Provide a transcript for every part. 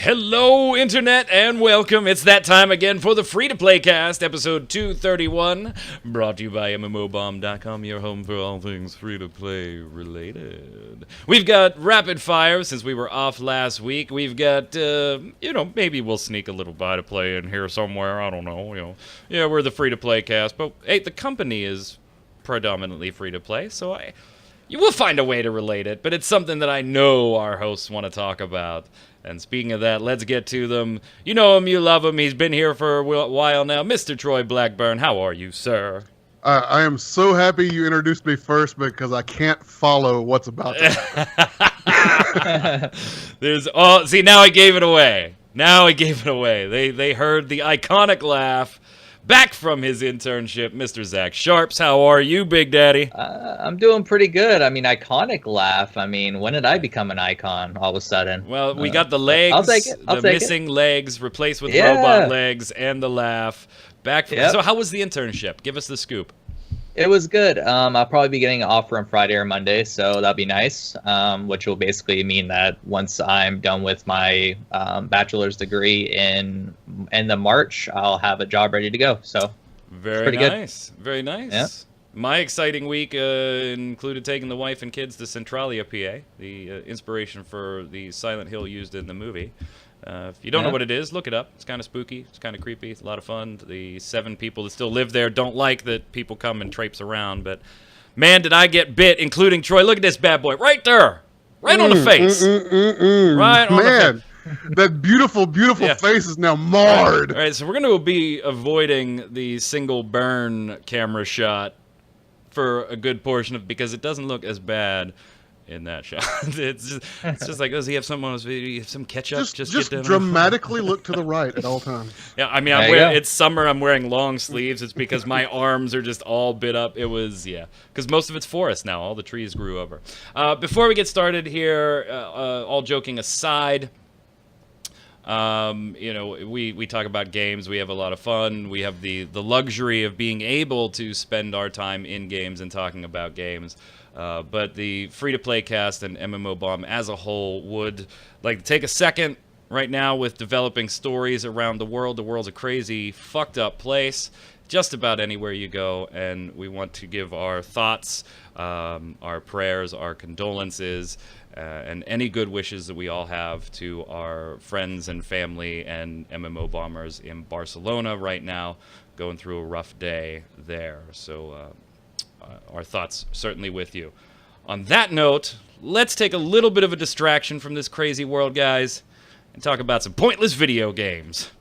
Hello, Internet, and welcome. It's that time again for the Free-to-Play Cast, episode 231, brought to you by MMOBomb.com, your home for all things free-to-play related. We've got rapid fire since we were off last week. We've got, maybe we'll sneak a little buy-to-play in here somewhere. I don't know, Yeah, we're the Free-to-Play Cast, but, hey, the company is predominantly free-to-play, so you will find a way to relate it, but it's something that I know our hosts want to talk about. And speaking of that, let's get to them. You know him, you love him. He's been here for a while now. Mr. Troy Blackburn, how are you, sir? I am so happy you introduced me first because I can't follow what's about to happen. See, now I gave it away. They heard the iconic laugh. Back from his internship, Mr. Zach Sharps. How are you, Big Daddy? I'm doing pretty good. I mean, iconic laugh. I mean, when did I become an icon all of a sudden? Well, we got the legs, I'll take it. the missing legs replaced with robot legs, and the laugh. So how was the internship? Give us the scoop. It was good. I'll probably be getting an offer on Friday or Monday, so that'll be nice, which will basically mean that once I'm done with my bachelor's degree in the March, I'll have a job ready to go. So very nice. Good. Very nice. Yeah. My exciting week included taking the wife and kids to Centralia, PA, the inspiration for the Silent Hill used in the movie. If you don't know what it is, look it up. It's kind of spooky. It's kind of creepy. It's a lot of fun. The 7 people that still live there don't like that people come and traipse around. But, man, did I get bit, including Troy. Look at this bad boy right there. Right on the face. Right on the face. That beautiful face is now marred. All right, so we're going to be avoiding the single burn camera shot for a good portion of because it doesn't look as bad in that shot. It's just like, does he have something on his video? You have some ketchup? Just dramatically look to the right at all times. Yeah, I mean, it's summer. I'm wearing long sleeves. It's because my arms are just all bit up. It was, because most of it's forest now. All the trees grew over. Before we get started here, all joking aside, we talk about games. We have a lot of fun. We have the luxury of being able to spend our time in games and talking about games. But the free-to-play cast and MMO Bomb as a whole would like to take a second right now with developing stories around the world. The world's a crazy, fucked up place, just about anywhere you go, and we want to give our thoughts, our prayers, our condolences, and any good wishes that we all have to our friends and family and MMO bombers in Barcelona right now, going through a rough day there. So our thoughts certainly with you. On that note, let's take a little bit of a distraction from this crazy world, guys, and talk about some pointless video games.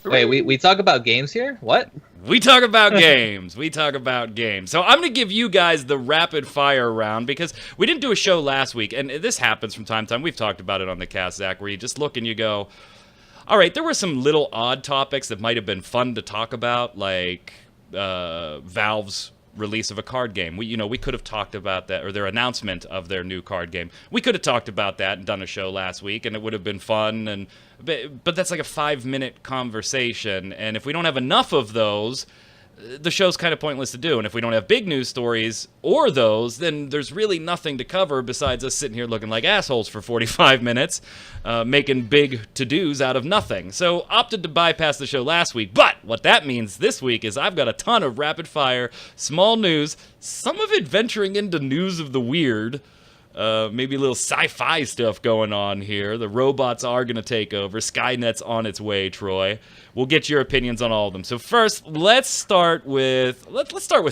Wait, we talk about games here? What? We talk about games. So I'm going to give you guys the rapid fire round because we didn't do a show last week, and this happens from time to time. We've talked about it on the cast, Zach, where you just look and you go, all right, there were some little odd topics that might have been fun to talk about, like Valve's release of a card game. We could have talked about that, or their announcement of their new card game. We could have talked about that and done a show last week, and it would have been fun. But that's like a 5-minute conversation, and if we don't have enough of those, the show's kind of pointless to do. And if we don't have big news stories or those, then there's really nothing to cover besides us sitting here looking like assholes for 45 minutes, making big to-dos out of nothing. So opted to bypass the show last week. But what that means this week is I've got a ton of rapid-fire, small news, some of it venturing into news of the weird, maybe a little sci-fi stuff going on here. The robots are going to take over. Skynet's on its way, Troy. We'll get your opinions on all of them. So first, let's start with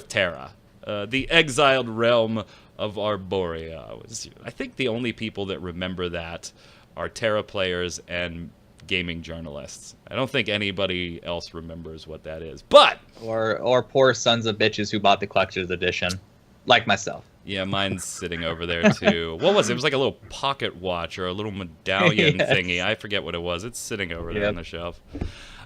Terra, the exiled realm of Arborea. I think the only people that remember that are Terra players and gaming journalists. I don't think anybody else remembers what that is. But or poor sons of bitches who bought the collector's edition, like myself. Yeah, mine's sitting over there too. What was it? It was like a little pocket watch or a little medallion thingy. I forget what it was. It's sitting over there on the shelf.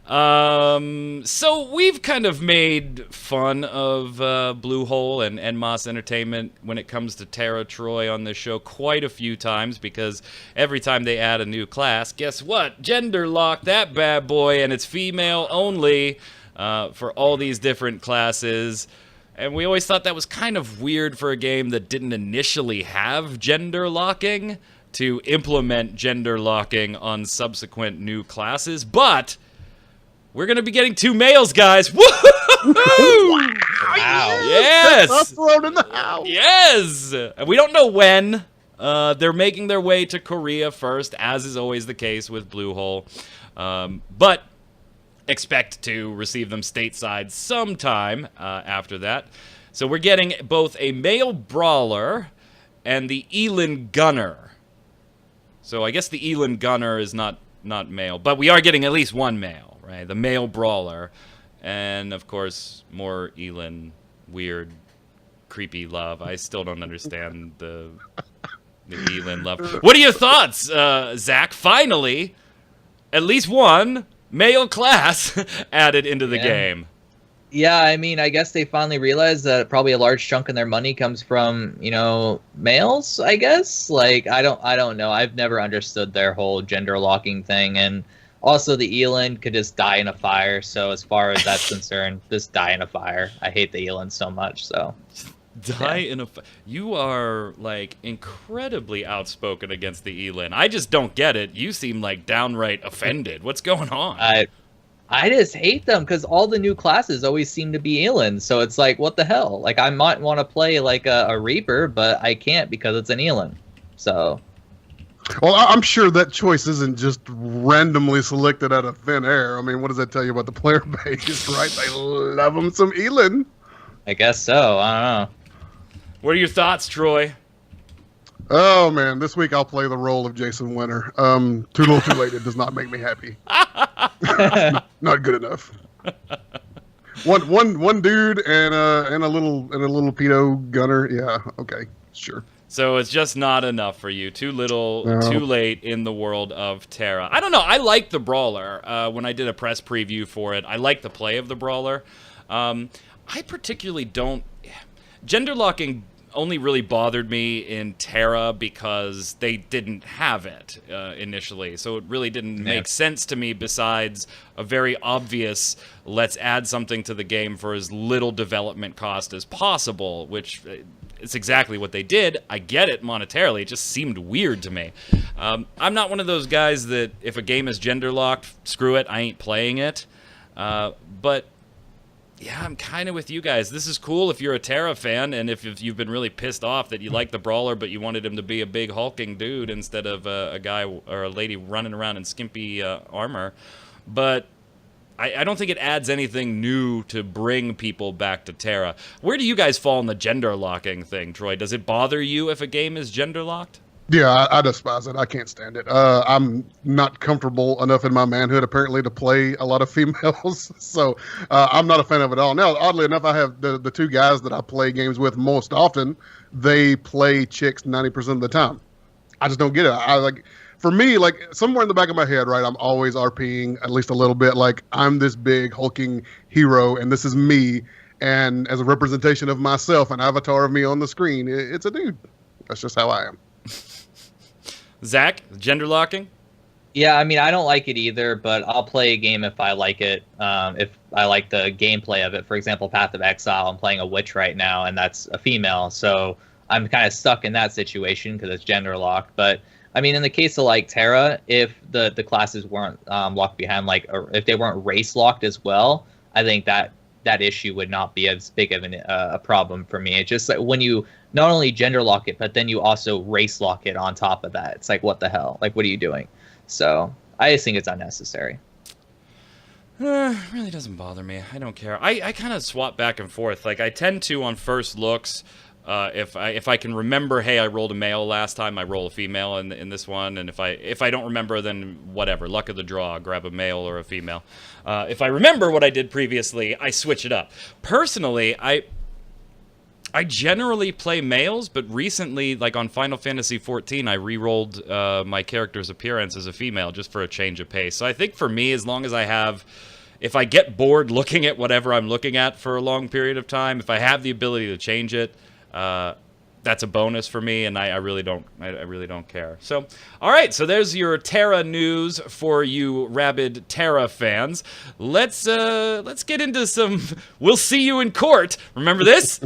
So we've kind of made fun of Bluehole and Moss Entertainment when it comes to Terra Troy on this show quite a few times because every time they add a new class, guess what? Gender lock that bad boy, and it's female only for all these different classes. And we always thought that was kind of weird for a game that didn't initially have gender locking. to implement gender locking on subsequent new classes, but we're going to be getting 2 males, guys. Woo! Wow. Yes! Testosterone in the house. Yes! We don't know when. They're making their way to Korea first, as is always the case with Bluehole. But expect to receive them stateside sometime after that. So we're getting both a male brawler and the Elin Gunner. So I guess the Elin Gunner is not male, but we are getting at least one male, right? The male brawler. And, of course, more Elin weird, creepy love. I still don't understand the Elin love. What are your thoughts, Zach? Finally, at least one male class added into the game. Yeah, I mean, I guess they finally realized that probably a large chunk of their money comes from, males, I guess. Like, I don't know. I've never understood their whole gender locking thing. And also the Elin could just die in a fire. So as far as that's concerned, just die in a fire. I hate the Elin so much, so. Die in a fire. You are, like, incredibly outspoken against the Elin. I just don't get it. You seem, like, downright offended. What's going on? I just hate them because all the new classes always seem to be Elin. So it's like, what the hell? Like, I might want to play like a Reaper, but I can't because it's an Elin. So. Well, I'm sure that choice isn't just randomly selected out of thin air. I mean, what does that tell you about the player base, right? They love them some Elin. I guess so. I don't know. What are your thoughts, Troy? Oh, man. This week I'll play the role of Jason Winter. Too little too late. It does not make me happy. Not good enough. One dude and a little pedo gunner. Yeah, okay, sure. So it's just not enough for you. Too little, too late in the world of Terra. I don't know. I like the Brawler. When I did a press preview for it, I like the play of the Brawler. I particularly don't. Gender locking only really bothered me in Terra because they didn't have it initially. So it really didn't make sense to me besides a very obvious, let's add something to the game for as little development cost as possible, which it's exactly what they did. I get it monetarily. It just seemed weird to me. I'm not one of those guys that if a game is gender locked, screw it, I ain't playing it. But yeah, I'm kind of with you guys. This is cool if you're a Terra fan and if you've been really pissed off that you like the Brawler but you wanted him to be a big hulking dude instead of a guy or a lady running around in skimpy armor. But I don't think it adds anything new to bring people back to Terra. Where do you guys fall in the gender locking thing, Troy? Does it bother you if a game is gender locked? Yeah, I despise it. I can't stand it. I'm not comfortable enough in my manhood, apparently, to play a lot of females. So I'm not a fan of it at all. Now, oddly enough, I have the 2 guys that I play games with most often. They play chicks 90% of the time. I just don't get it. For me, like, somewhere in the back of my head, right, I'm always RPing at least a little bit. Like, I'm this big hulking hero, and this is me. And as a representation of myself, an avatar of me on the screen, it's a dude. That's just how I am. Zach, gender locking? Yeah, I mean, I don't like it either, but I'll play a game if I like it. If I like the gameplay of it. For example, Path of Exile, I'm playing a witch right now, and that's a female. So I'm kind of stuck in that situation because it's gender locked. But I mean, in the case of like Terra, if the classes weren't locked behind, like, or if they weren't race locked as well, I think that issue would not be as big of a problem for me. It's just like when you not only gender lock it, but then you also race lock it on top of that. It's like, what the hell? Like, what are you doing? So I just think it's unnecessary. Really doesn't bother me. I don't care. I kind of swap back and forth. Like, I tend to, on first looks, if I can remember, hey, I rolled a male last time, I roll a female in this one, and if I don't remember, then whatever, luck of the draw, grab a male or a female. If I remember what I did previously, I switch it up. Personally, I generally play males, but recently, like on Final Fantasy XIV, I re-rolled my character's appearance as a female just for a change of pace. So I think for me, as long as if I get bored looking at whatever I'm looking at for a long period of time, if I have the ability to change it, that's a bonus for me, and I really don't care. So, all right, so there's your Terra news for you rabid Terra fans. Let's get into some. We'll see you in court. Remember this?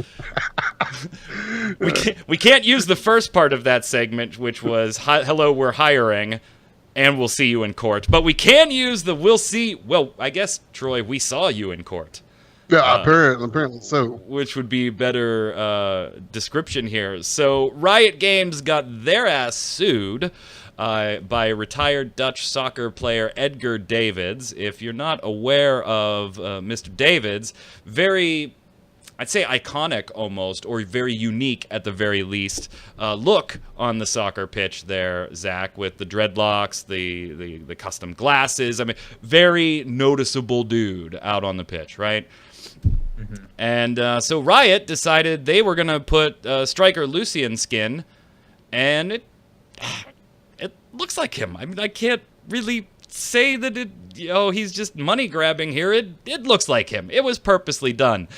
we can't use the first part of that segment, which was hello, we're hiring, and we'll see you in court. But we can use the we'll see. Well, I guess Troy, we saw you in court. Yeah, apparently so. Which would be better description here. So Riot Games got their ass sued by retired Dutch soccer player Edgar Davids. If you're not aware of Mr. Davids, very, I'd say iconic almost, or very unique at the very least, look on the soccer pitch there, Zach, with the dreadlocks, the custom glasses. I mean, very noticeable dude out on the pitch, right? Mm-hmm. And so Riot decided they were going to put Striker Lucian skin, and it looks like him. I mean, I can't really say that he's just money grabbing here. It looks like him. It was purposely done.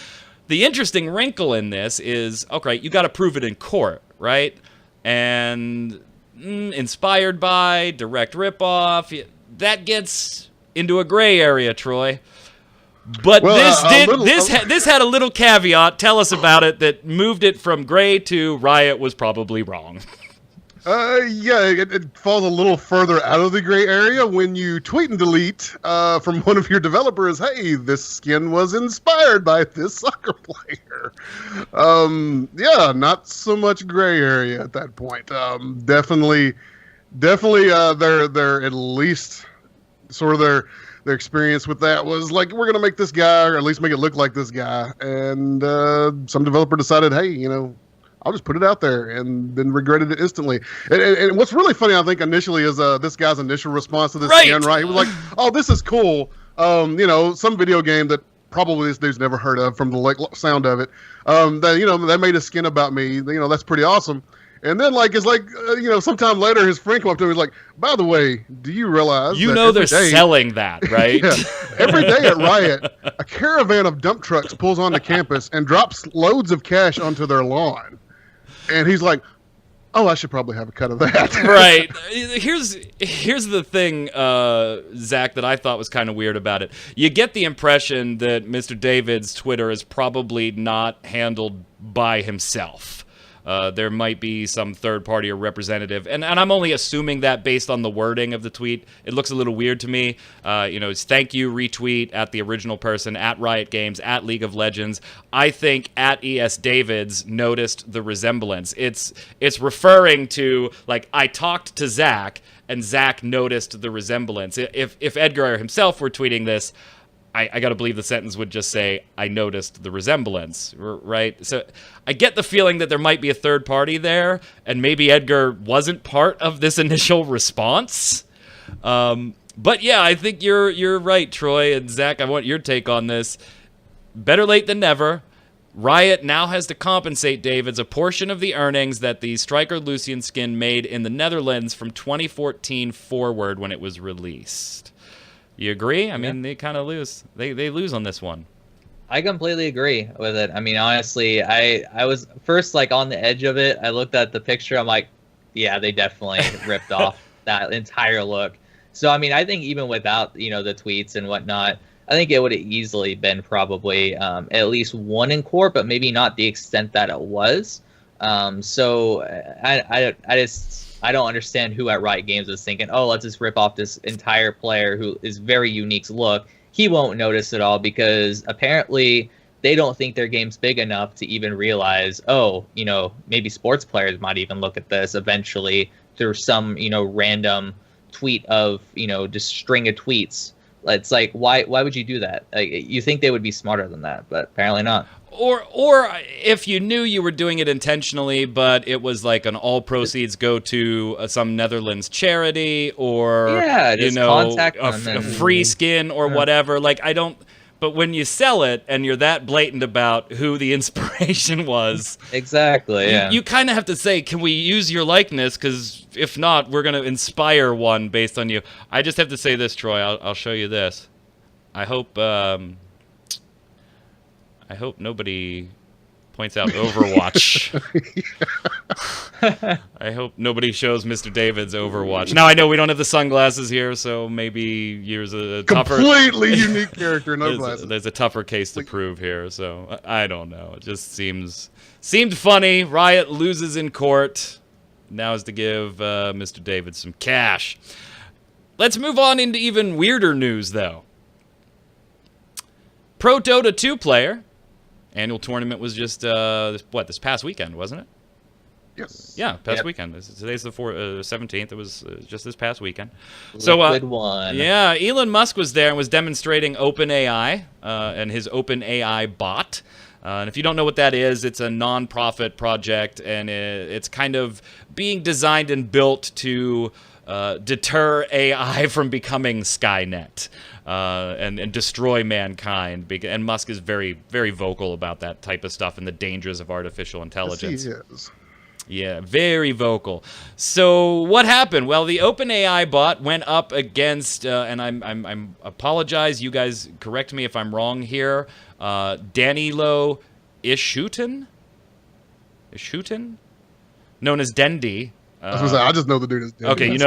The interesting wrinkle in this is, okay, you got to prove it in court, right? And inspired by, direct ripoff, that gets into a gray area, Troy. But this had a little caveat. Tell us about it that moved it from gray to Riot was probably wrong. Yeah, it falls a little further out of the gray area when you tweet and delete from one of your developers, hey, this skin was inspired by this soccer player. Yeah, not so much gray area at that point. Definitely, they're at least sort of their experience with that was like, we're going to make this guy, or at least make it look like this guy. And some developer decided, hey, I'll just put it out there, and then regretted it instantly. And what's really funny, I think, initially is this guy's initial response to this skin, right? He was like, oh, this is cool. Some video game that probably this dude's never heard of from the sound of it. They made a skin about me. That's pretty awesome. And then, sometime later, his friend came up to him and was like, by the way, do you realize they're selling that, right? Yeah, every day at Riot, a caravan of dump trucks pulls onto campus and drops loads of cash onto their lawn. And he's like, oh, I should probably have a cut of that. Right. Here's the thing, Zach, that I thought was kind of weird about it. You get the impression that Mr. David's Twitter is probably not handled by himself. There might be some third party or representative, and I'm only assuming that based on the wording of the tweet. It looks a little weird to me. It's thank you, retweet at the original person, at Riot Games, at League of Legends. I think at ES Davids noticed the resemblance. It's referring to, like, I talked to Zach, and Zach noticed the resemblance. If Edgar himself were tweeting this, I got to believe the sentence would just say, I noticed the resemblance, right? So I get the feeling that there might be a third party there, and maybe Edgar wasn't part of this initial response. But yeah, I think you're right, Troy. And Zach, I want your take on this. Better late than never. Riot now has to compensate Davids a portion of the earnings that the Striker Lucian skin made in the Netherlands from 2014 forward when it was released. You agree? I mean, they kind of lose. They lose on this one. I completely agree with it. I mean, honestly, I was first on the edge of it. I looked at the picture. I'm like, yeah, they definitely ripped off that entire look. So, I mean, I think even without, the tweets and whatnot, I think it would have easily been probably at least one in court, but maybe not the extent that it was. So I don't understand who at Riot Games was thinking, oh, let's just rip off this entire player who is very unique look. He won't notice at all because apparently they don't think their game's big enough to even realize, oh, maybe sports players might even look at this eventually through some, random tweet of, just string of tweets. It's like, why would you do that? You think they would be smarter than that, but apparently not. Or if you knew you were doing it intentionally, but it was like an all proceeds go to some Netherlands charity, or contact a free skin or whatever. Like, I don't. But when you sell it and you're that blatant about who the inspiration was, exactly, yeah, you kind of have to say, can we use your likeness? Because if not, we're going to inspire one based on you. I just have to say this, Troy. I'll show you this. I hope nobody Points out Overwatch. I hope nobody shows Mr. David's Overwatch. Now, I know we don't have the sunglasses here, so maybe yours a tougher... Completely unique character, no glasses. There's a tougher case to prove here, so I don't know. It just seemed funny. Riot loses in court. Now is to give Mr. David some cash. Let's move on into even weirder news, though. Pro Dota 2 player... Annual tournament was just, this past weekend, wasn't it? Yes. Yeah, past weekend. Today's the 17th. It was just this past weekend. So, one. Yeah, Elon Musk was there and was demonstrating OpenAI and his OpenAI bot. And if you don't know what that is, it's a non-profit project, and it's kind of being designed and built to deter AI from becoming Skynet. And destroy mankind. And Musk is very, very vocal about that type of stuff and the dangers of artificial intelligence. Yes, he is. Yeah, very vocal. So what happened? Well, the OpenAI bot went up against, and I'm apologize. You guys correct me if I'm wrong here. Danilo Ishutin, known as Dendi. I just know the dude is Dendi. Okay,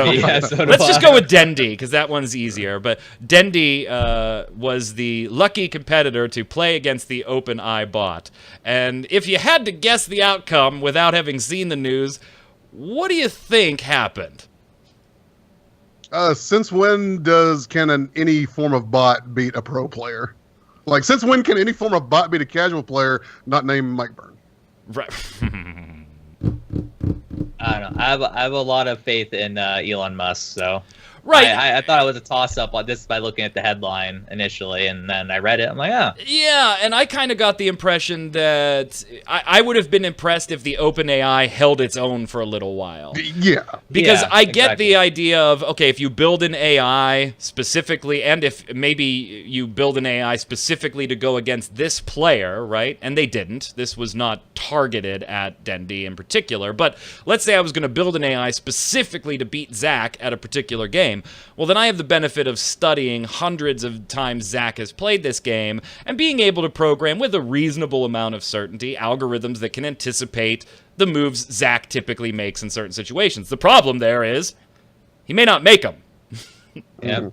so let's just go with Dendi, because that one's easier. But Dendi was the lucky competitor to play against the OpenAI bot. And if you had to guess the outcome without having seen the news, what do you think happened? Since when can any form of bot beat a pro player? Like, since when can any form of bot beat a casual player not named Mike Byrne? Right. I don't know. I have a lot of faith in Elon Musk, so right. I thought it was a toss-up on this by looking at the headline initially, and then I read it. I'm like, ah. Yeah, and I kind of got the impression that I would have been impressed if the OpenAI held its own for a little while. Yeah. Because yeah, I get exactly. the idea of, okay, if you build an AI specifically, and if maybe you build an AI specifically to go against this player, right? And they didn't. This was not targeted at Dendi in particular. But let's say I was going to build an AI specifically to beat Zach at a particular game. Well, then I have the benefit of studying hundreds of times Zach has played this game and being able to program with a reasonable amount of certainty algorithms that can anticipate the moves Zach typically makes in certain situations. The problem there is he may not make them. Yeah.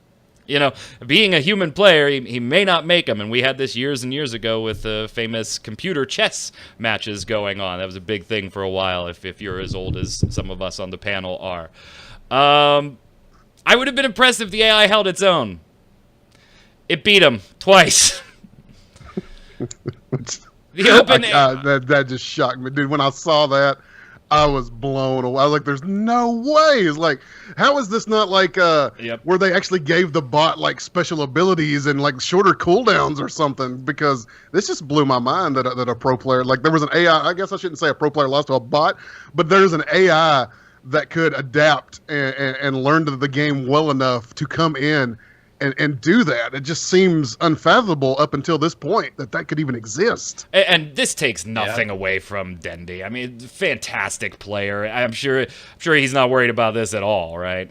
You know, being a human player, he may not make them. And we had this years and years ago with the famous computer chess matches going on. That was a big thing for a while, if you're as old as some of us on the panel are. I would have been impressed if the AI held its own. It beat him twice. The open that just shocked me, dude. When I saw that, I was blown away. I was like, "There's no way!" It's like, how is this not like where they actually gave the bot like special abilities and like shorter cooldowns or something? Because this just blew my mind that a pro player, like, there was an AI. I guess I shouldn't say a pro player lost to a bot, but there's an AI that could adapt and learn the game well enough to come in and do that. It just seems unfathomable up until this point that could even exist. And this takes nothing away from Dendi. I mean, fantastic player. I'm sure he's not worried about this at all, right?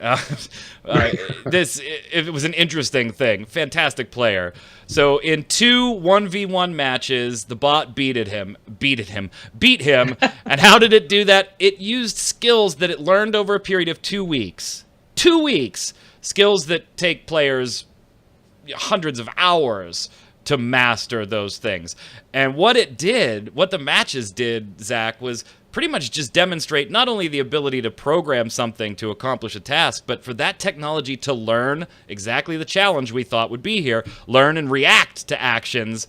It was an interesting thing. Fantastic player. So in 2 1v1 matches, the bot beat him. And how did it do that? It used skills that it learned over a period of 2 weeks. 2 weeks. Skills that take players hundreds of hours to master those things. And what the matches did, Zach, was pretty much just demonstrate not only the ability to program something to accomplish a task, but for that technology to learn exactly the challenge we thought would be here, learn and react to actions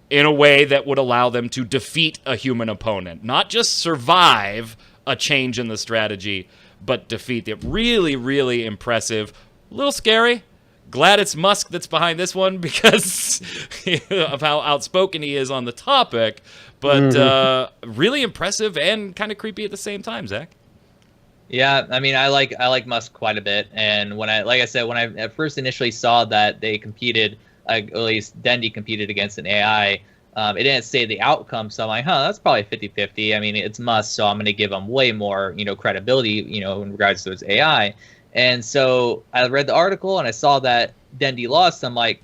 in a way that would allow them to defeat a human opponent. Not just survive a change in the strategy, but defeat it. Really, really impressive. A little scary. Glad it's Musk that's behind this one because of how outspoken he is on the topic. But really impressive and kind of creepy at the same time, Zach. Yeah, I mean, I like Musk quite a bit. And when I at first initially saw that they competed, at least Dendi competed against an AI, it didn't say the outcome, so I'm like, that's probably 50-50. I mean, it's Musk, so I'm going to give him way more, credibility, in regards to his AI. And so I read the article and I saw that Dendi lost. I'm like,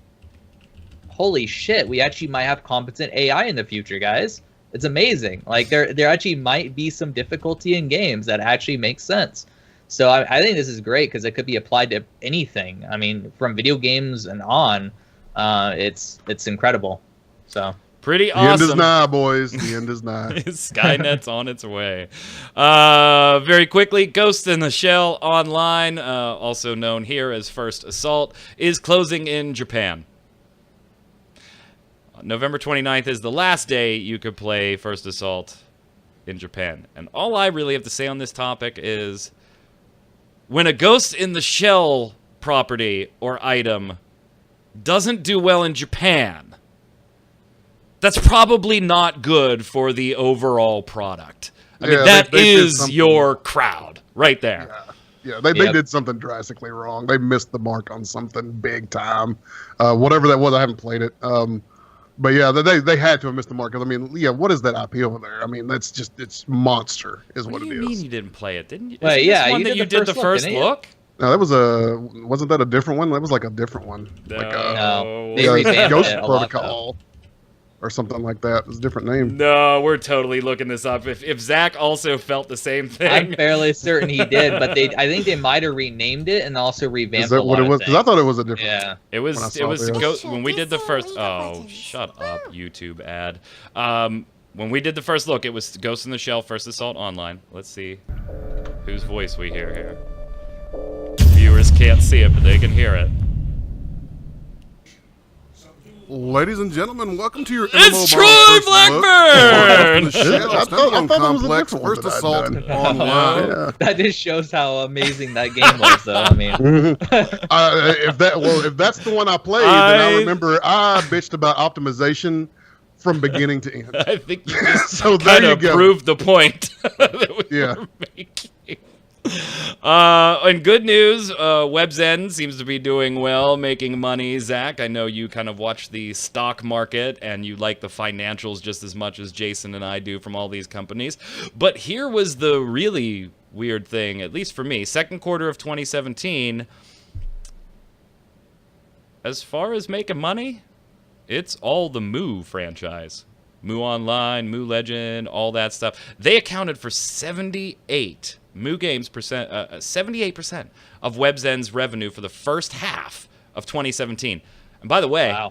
holy shit, we actually might have competent AI in the future, guys. It's amazing. Like there actually might be some difficulty in games that actually makes sense. So I think this is great because it could be applied to anything. I mean, from video games and on, it's incredible. So pretty awesome. The end is awesome. nigh, boys. The end is nigh. Skynet's on its way. Very quickly, Ghost in the Shell Online, also known here as First Assault, is closing in Japan. November 29th is the last day you could play First Assault in Japan. And all I really have to say on this topic is, when a Ghost in the Shell property or item doesn't do well in Japan, that's probably not good for the overall product. I mean, that is your crowd right there. Yeah, they did something drastically wrong. They missed the mark on something big time. Whatever that was, I haven't played it. But yeah, they had to have missed the mark. I mean, yeah, what is that IP over there? I mean, that's just, it's monster is what it is. What do you mean you didn't play it? Didn't you? Wait, yeah, one that you did the first look? No, that was wasn't that a different one? That was like a different one. No. No, they revamped Ghost it a lot, Protocol or something like that. It was a different name. No, we're totally looking this up. If Zach also felt the same thing. I'm fairly certain he did, but I think they might have renamed it and also revamped Is that what it was? Because I thought it was a different. Yeah, it was when we did the first. Oh, shut up, YouTube ad. When we did the first look, it was Ghost in the Shell First Assault Online. Let's see whose voice we hear here. Viewers can't see it, but they can hear it. Ladies and gentlemen, welcome to your It's Troy Blackburn! I thought it was a Complex different one First that I'd Assault done. Online. Yeah. that just shows how amazing that game was, though. I mean, if that's the one I played, then I remember I bitched about optimization from beginning to end. I think you just So kind there you of go. proved the point that we were making. And good news, WebZen seems to be doing well, making money. Zach, I know you kind of watch the stock market and you like the financials just as much as Jason and I do from all these companies. But here was the really weird thing, at least for me. Second quarter of 2017, as far as making money, it's all the Moo franchise. Moo Online, Moo Legend, all that stuff. They accounted for 78% of WebZen's revenue for the first half of 2017. And by the way,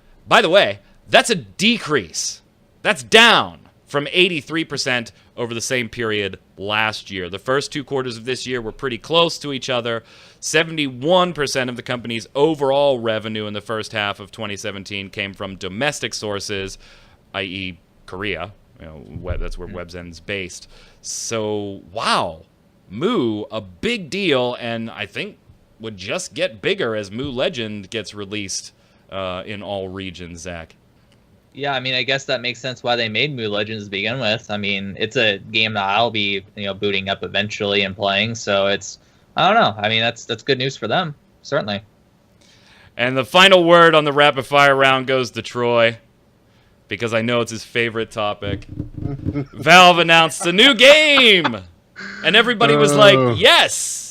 that's a decrease. That's down from 83% over the same period last year. The first 2 quarters of this year were pretty close to each other. 71% of the company's overall revenue in the first half of 2017 came from domestic sources, i.e. Korea. That's where WebZen's based. So, wow. Moo, a big deal, and I think would just get bigger as Moo Legend gets released in all regions, Zach. yeah, I mean, I guess that makes sense why they made Moo Legends to begin with. I mean, it's a game that I'll be, booting up eventually and playing. So it's, I don't know. I mean, that's good news for them, certainly. And the final word on the rapid fire round goes to Troy, because I know it's his favorite topic. Valve announced a new game, and everybody was like, yes!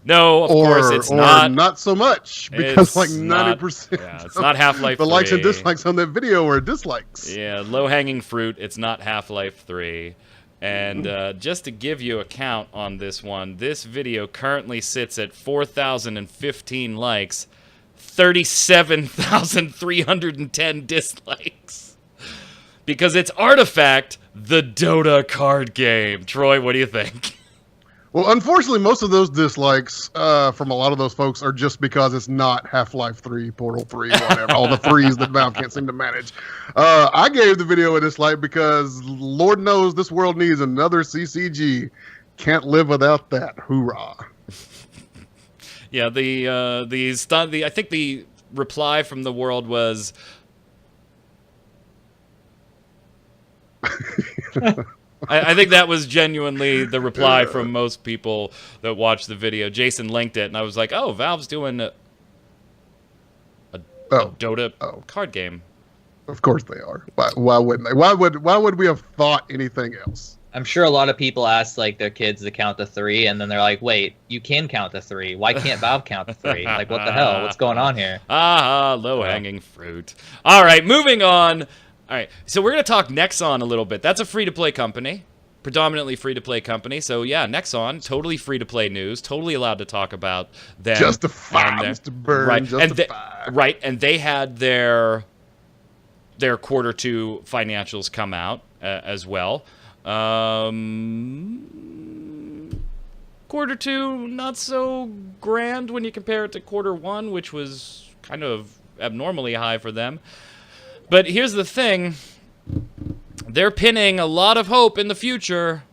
No, of course it's not. Or not so much, because like 90%. Yeah, it's not Half-Life 3. The likes and dislikes on that video were dislikes. Yeah, low-hanging fruit. It's not Half-Life 3. And just to give you a count on this one, this video currently sits at 4,015 likes, 37,310 dislikes. Because it's Artifact, the Dota card game. Troy, what do you think? Well, unfortunately, most of those dislikes from a lot of those folks are just because it's not Half-Life 3, Portal 3, whatever. All the threes that Valve can't seem to manage. I gave the video a dislike because Lord knows this world needs another CCG. Can't live without that. Hoorah. Yeah, I think the reply from the world was... I think that was genuinely the reply from most people that watched the video. Jason linked it, and I was like, "Oh, Valve's doing a Dota card game." Of course they are. Why wouldn't they? Why would we have thought anything else? I'm sure a lot of people ask like their kids to count to 3, and then they're like, "Wait, you can count to 3. Why can't Valve count to 3? Like, what the hell? What's going on here?" Low-hanging fruit. All right, moving on. All right, so we're going to talk Nexon a little bit. That's a free-to-play company, predominantly free-to-play company. So, yeah, Nexon, totally free-to-play news, totally allowed to talk about them. Justify, Mr. Burn, right. justify. And they had their quarter two financials come out as well. Quarter two, not so grand when you compare it to quarter one, which was kind of abnormally high for them. But here's the thing. They're pinning a lot of hope in the future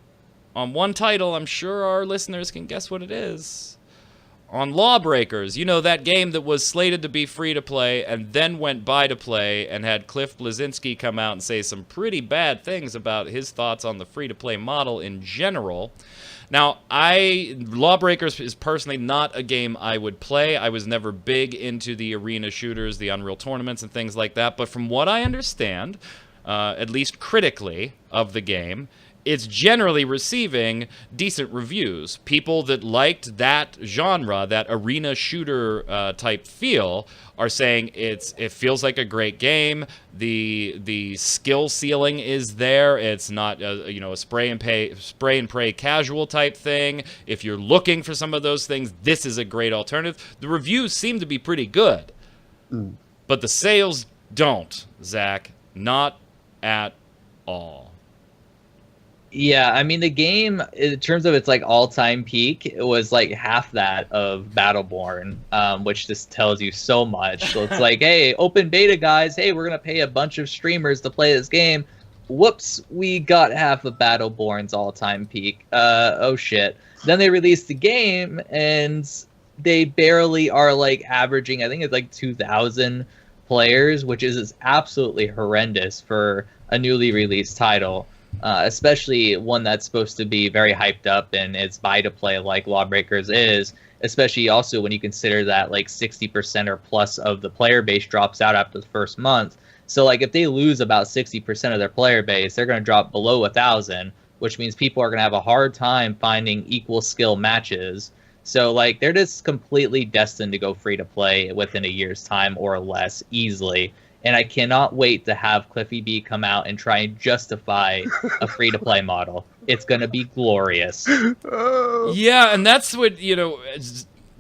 on one title. I'm sure our listeners can guess what it is. On LawBreakers. You know, that game that was slated to be free to play and then went buy to play and had Cliff Bleszinski come out and say some pretty bad things about his thoughts on the free to play model in general. Now, LawBreakers is personally not a game I would play. I was never big into the arena shooters, the Unreal tournaments, and things like that. But from what I understand, at least critically, of the game, it's generally receiving decent reviews. People that liked that genre, that arena shooter type feel, are saying it feels like a great game. The skill ceiling is there. It's not a spray and pray casual type thing. If you're looking for some of those things, this is a great alternative. The reviews seem to be pretty good, but the sales don't, Zach. Not at all. Yeah, I mean, the game, in terms of its like all-time peak, it was like half that of Battleborn, which just tells you so much. So it's like, hey, open beta guys, hey, we're gonna pay a bunch of streamers to play this game. Whoops, we got half of Battleborn's all-time peak. Oh shit. Then they released the game, and they barely are like averaging, I think it's like 2,000 players, which is absolutely horrendous for a newly released title. Especially one that's supposed to be very hyped up and it's buy to play like LawBreakers is, especially also when you consider that like 60% or plus of the player base drops out after the first month. So like if they lose about 60% of their player base, they're going to drop below 1,000, which means people are going to have a hard time finding equal skill matches. So like they're just completely destined to go free to play within a year's time or less easily. And I cannot wait to have Cliffy B come out and try and justify a free-to-play model. It's going to be glorious. Yeah, and that's what,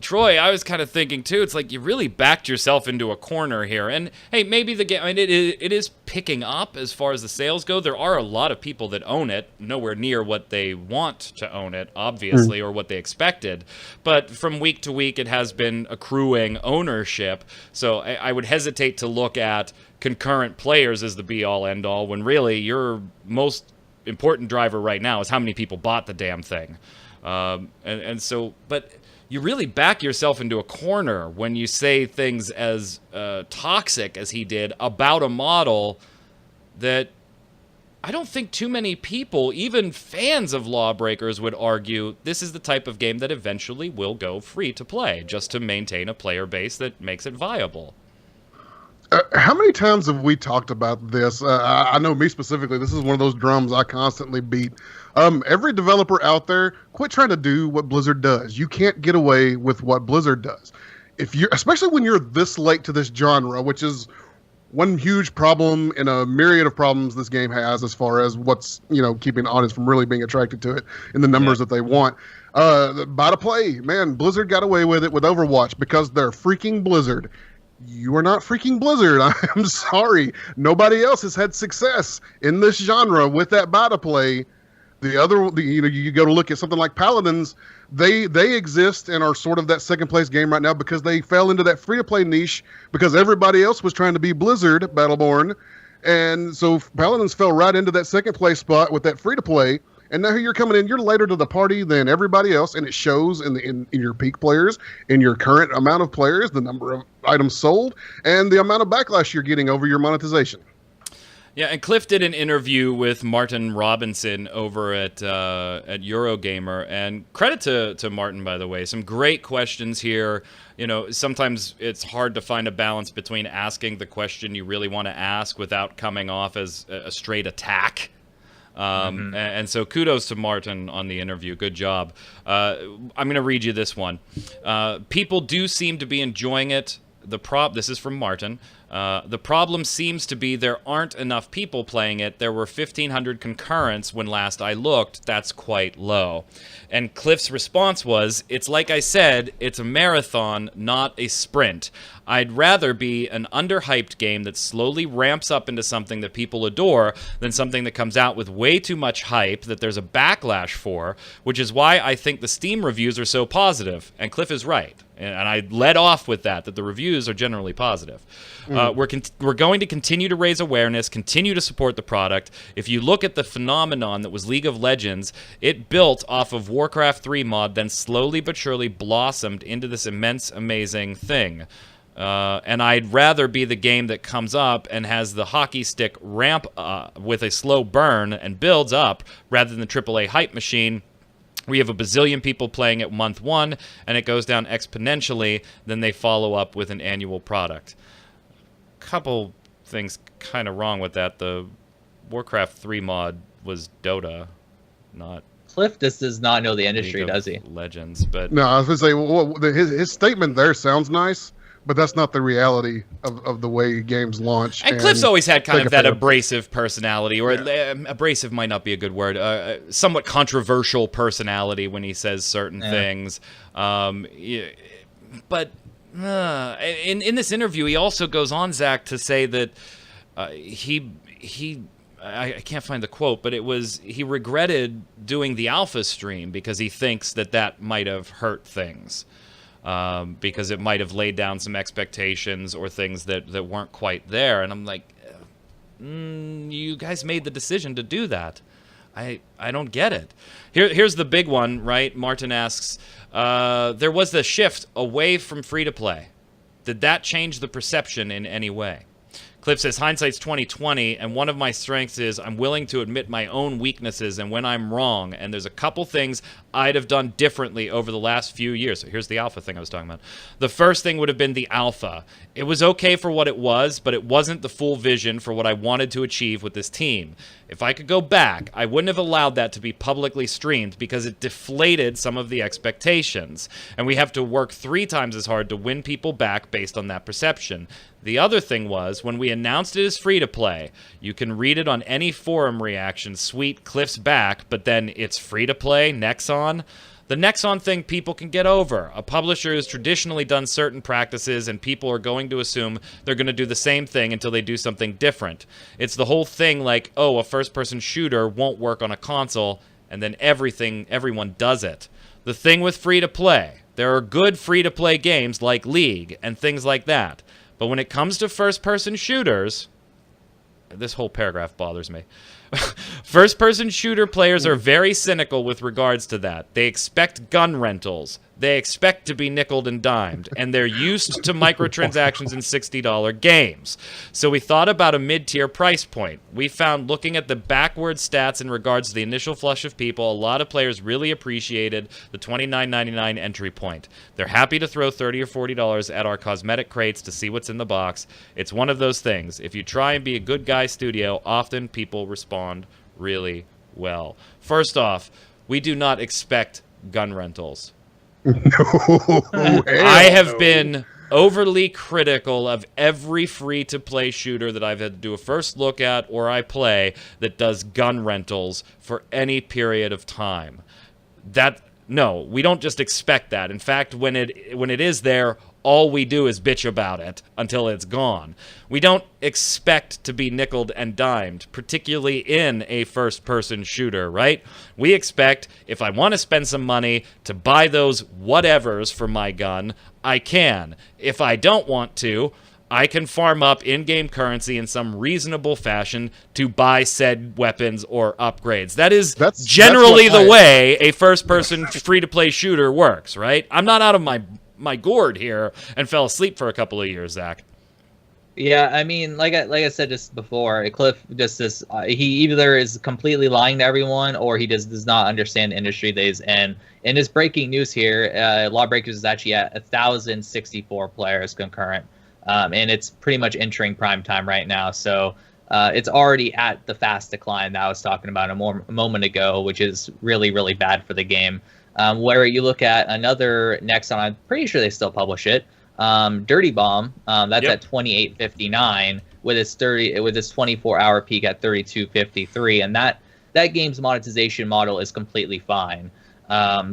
Troy, I was kind of thinking, too. It's like you really backed yourself into a corner here. And, hey, maybe the game, it is picking up as far as the sales go. There are a lot of people that own it, nowhere near what they want to own it, obviously, or what they expected. But from week to week, it has been accruing ownership. So I would hesitate to look at concurrent players as the be-all, end-all, when really your most important driver right now is how many people bought the damn thing. But you really back yourself into a corner when you say things as toxic as he did about a model that I don't think too many people, even fans of LawBreakers, would argue this is the type of game that eventually will go free to play, just to maintain a player base that makes it viable. How many times have we talked about this? I know me specifically, this is one of those drums I constantly beat. Every developer out there, quit trying to do what Blizzard does. You can't get away with what Blizzard does. Especially when you're this late to this genre, which is one huge problem in a myriad of problems this game has as far as what's, keeping the audience from really being attracted to it in the numbers that they want. Buy to play, man, Blizzard got away with it with Overwatch because they're freaking Blizzard. You are not freaking Blizzard. I'm sorry. Nobody else has had success in this genre with that buy to play. You go to look at something like Paladins. They exist and are sort of that second place game right now because they fell into that free to play niche because everybody else was trying to be Blizzard Battleborn, and so Paladins fell right into that second place spot with that free to play. And now you're coming in, you're later to the party than everybody else, and it shows in your peak players, in your current amount of players, the number of items sold, and the amount of backlash you're getting over your monetization. Yeah, and Cliff did an interview with Martin Robinson over at Eurogamer, and credit to Martin, by the way. Some great questions here. Sometimes it's hard to find a balance between asking the question you really want to ask without coming off as a straight attack. And so kudos to Martin on the interview. Good job. I'm going to read you this one. People do seem to be enjoying it. This is from Martin. The problem seems to be there aren't enough people playing it. There were 1,500 concurrents when last I looked. That's quite low. And Cliff's response was, it's like I said, it's a marathon, not a sprint. I'd rather be an underhyped game that slowly ramps up into something that people adore than something that comes out with way too much hype that there's a backlash for, which is why I think the Steam reviews are so positive. And Cliff is right. And I led off with that the reviews are generally positive. We're going to continue to raise awareness, continue to support the product. If you look at the phenomenon that was League of Legends, it built off of Warcraft 3 mod, then slowly but surely blossomed into this immense, amazing thing. And I'd rather be the game that comes up and has the hockey stick ramp with a slow burn and builds up rather than the AAA hype machine. We have a bazillion people playing it month 1, and it goes down exponentially. Then they follow up with an annual product. Couple things kind of wrong with that. The Warcraft 3 mod was Dota, not Cliff just does not know the industry, League of does he? Legends, but No, I was going to say, well, his statement there sounds nice, but that's not the reality of the way games launch. And Cliff's always had kind of that take a- abrasive personality, or abrasive might not be a good word, somewhat controversial personality when he says certain things. But in this interview, he also goes on, Zach, to say that I can't find the quote, but it was he regretted doing the alpha stream because he thinks that might have hurt things. Because it might have laid down some expectations or things that weren't quite there. And I'm like, you guys made the decision to do that. I don't get it. Here's the big one, right? Martin asks, there was the shift away from free-to-play. Did that change the perception in any way? Cliff says, hindsight's 20/20, and one of my strengths is I'm willing to admit my own weaknesses and when I'm wrong, and there's a couple things I'd have done differently over the last few years. So here's the alpha thing I was talking about. The first thing would have been the alpha. It was okay for what it was, but it wasn't the full vision for what I wanted to achieve with this team. If I could go back, I wouldn't have allowed that to be publicly streamed because it deflated some of the expectations, and we have to work 3 times as hard to win people back based on that perception. The other thing was, when we announced it as free-to-play, you can read it on any forum reaction, sweet, Cliff's back, but then it's free-to-play, Nexon. The Nexon thing people can get over. A publisher has traditionally done certain practices, and people are going to assume they're going to do the same thing until they do something different. It's the whole thing like, oh, a first-person shooter won't work on a console, and then everyone does it. The thing with free-to-play, there are good free-to-play games like League and things like that. But when it comes to first-person shooters, this whole paragraph bothers me. First-person shooter players are very cynical with regards to that. They expect gun rentals. They expect to be nickeled and dimed, and they're used to microtransactions in $60 games. So we thought about a mid-tier price point. We found, looking at the backward stats in regards to the initial flush of people, a lot of players really appreciated the $29.99 entry point. They're happy to throw $30 or $40 at our cosmetic crates to see what's in the box. It's one of those things. If you try and be a good guy studio, often people respond really well. First off, we do not expect gun rentals. I have been overly critical of every free-to-play shooter that I've had to do a first look at or I play that does gun rentals for any period of time. No, we don't just expect that. In fact, when it is there, all we do is bitch about it until it's gone. We don't expect to be nickeled and dimed, particularly in a first-person shooter, right? We expect, if I want to spend some money to buy those whatevers for my gun, I can. If I don't want to, I can farm up in-game currency in some reasonable fashion to buy said weapons or upgrades. That's generally the way a first-person free-to-play shooter works, right? I'm not out of my gourd here and fell asleep for a couple of years, Zach. Yeah, I mean, like I said just before, Cliff just this he either is completely lying to everyone or he just does not understand the industry that he's in. And this breaking news here, LawBreakers is actually at 1,064 players concurrent, and it's pretty much entering prime time right now. So it's already at the fast decline that I was talking about a moment ago, which is really, really bad for the game. Where you look at another Nexon, I'm pretty sure they still publish it. Dirty Bomb, that's Yep. at 28.59 with its 24-hour peak at 32.53, and that game's monetization model is completely fine.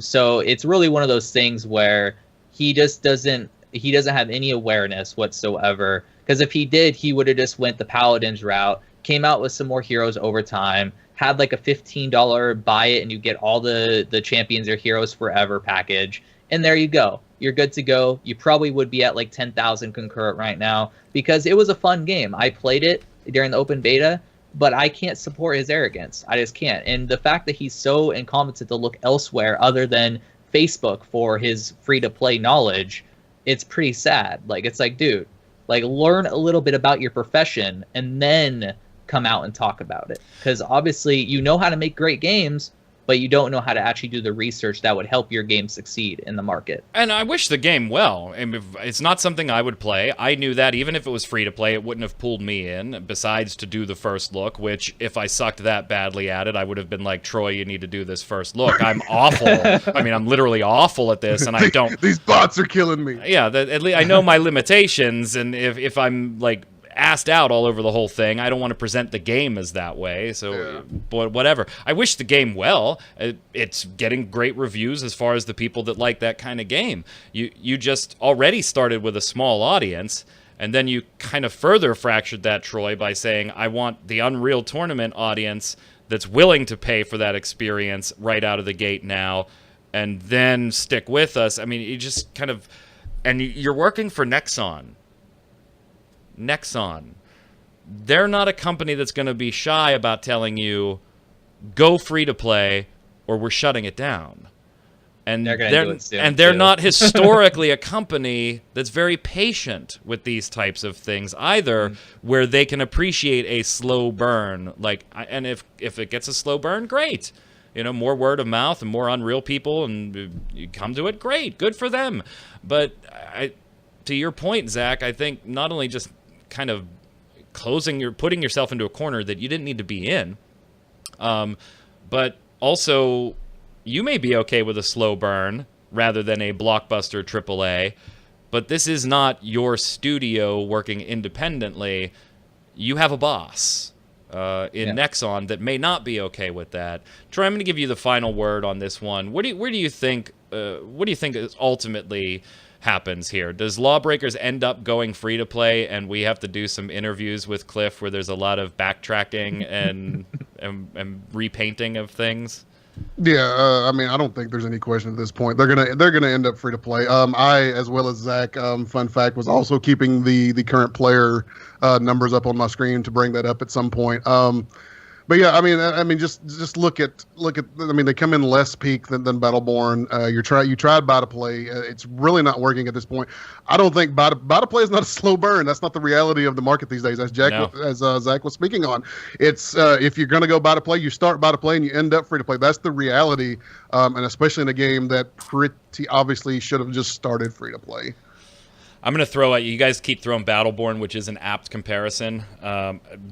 So it's really one of those things where he doesn't have any awareness whatsoever, because if he did, he would have just went the Paladins route, came out with some more heroes over time, had like a $15 buy it and you get all the champions or heroes forever package, and there you go. You're good to go. You probably would be at like 10,000 concurrent right now, because it was a fun game. I played it during the open beta, but I can't support his arrogance. I just can't. And the fact that he's so incompetent to look elsewhere other than Facebook for his free-to-play knowledge, it's pretty sad. Like, it's like, dude, like, learn a little bit about your profession and then come out and talk about it. Because obviously you know how to make great games, but you don't know how to actually do the research that would help your game succeed in the market. And I wish the game well. I mean, it's not something I would play. I knew that even if it was free to play, it wouldn't have pulled me in, besides to do the first look, which if I sucked that badly at it, I would have been like, Troy, you need to do this first look. I'm awful. I mean, I'm literally awful at this, and I don't... These bots are killing me. Yeah, at least I know my limitations, and if I'm, like, asked out all over the whole thing, I don't want to present the game as that way, so but whatever. I wish the game well. It's getting great reviews as far as the people that like that kind of game. You just already started with a small audience, and then you kind of further fractured that, Troy, by saying, I want the Unreal Tournament audience that's willing to pay for that experience right out of the gate now, and then stick with us. I mean, you just kind of... And you're working for Nexon. They're not a company that's going to be shy about telling you, go free to play or we're shutting it down. And they're not historically a company that's very patient with these types of things either, where they can appreciate a slow burn. Like, and if it gets a slow burn, great. You know, more word of mouth and more Unreal people, and you come to it, great, good for them. But to your point, Zach, I think not only just kind of putting yourself into a corner that you didn't need to be in, but also you may be okay with a slow burn rather than a blockbuster AAA, but this is not your studio working independently. You have a boss in Nexon that may not be okay with that. Troy, I'm going to give you the final word on this one. What do you think is ultimately happens here? Does LawBreakers end up going free to play, and we have to do some interviews with Cliff where there's a lot of backtracking and repainting of things? Yeah, I mean, I don't think there's any question at this point. They're gonna end up free to play. I, as well as Zach, fun fact, was also keeping the current player numbers up on my screen to bring that up at some point. But yeah, I mean, just look at. I mean, they come in less peak than Battleborn. You tried buy to play. It's really not working at this point. I don't think buy to play is not a slow burn. That's not the reality of the market these days. As Zach was speaking on, it's if you're gonna go buy to play, you start buy to play and you end up free to play. That's the reality, and especially in a game that pretty obviously should have just started free to play. I'm going to throw at you. You guys keep throwing Battleborn, which is an apt comparison.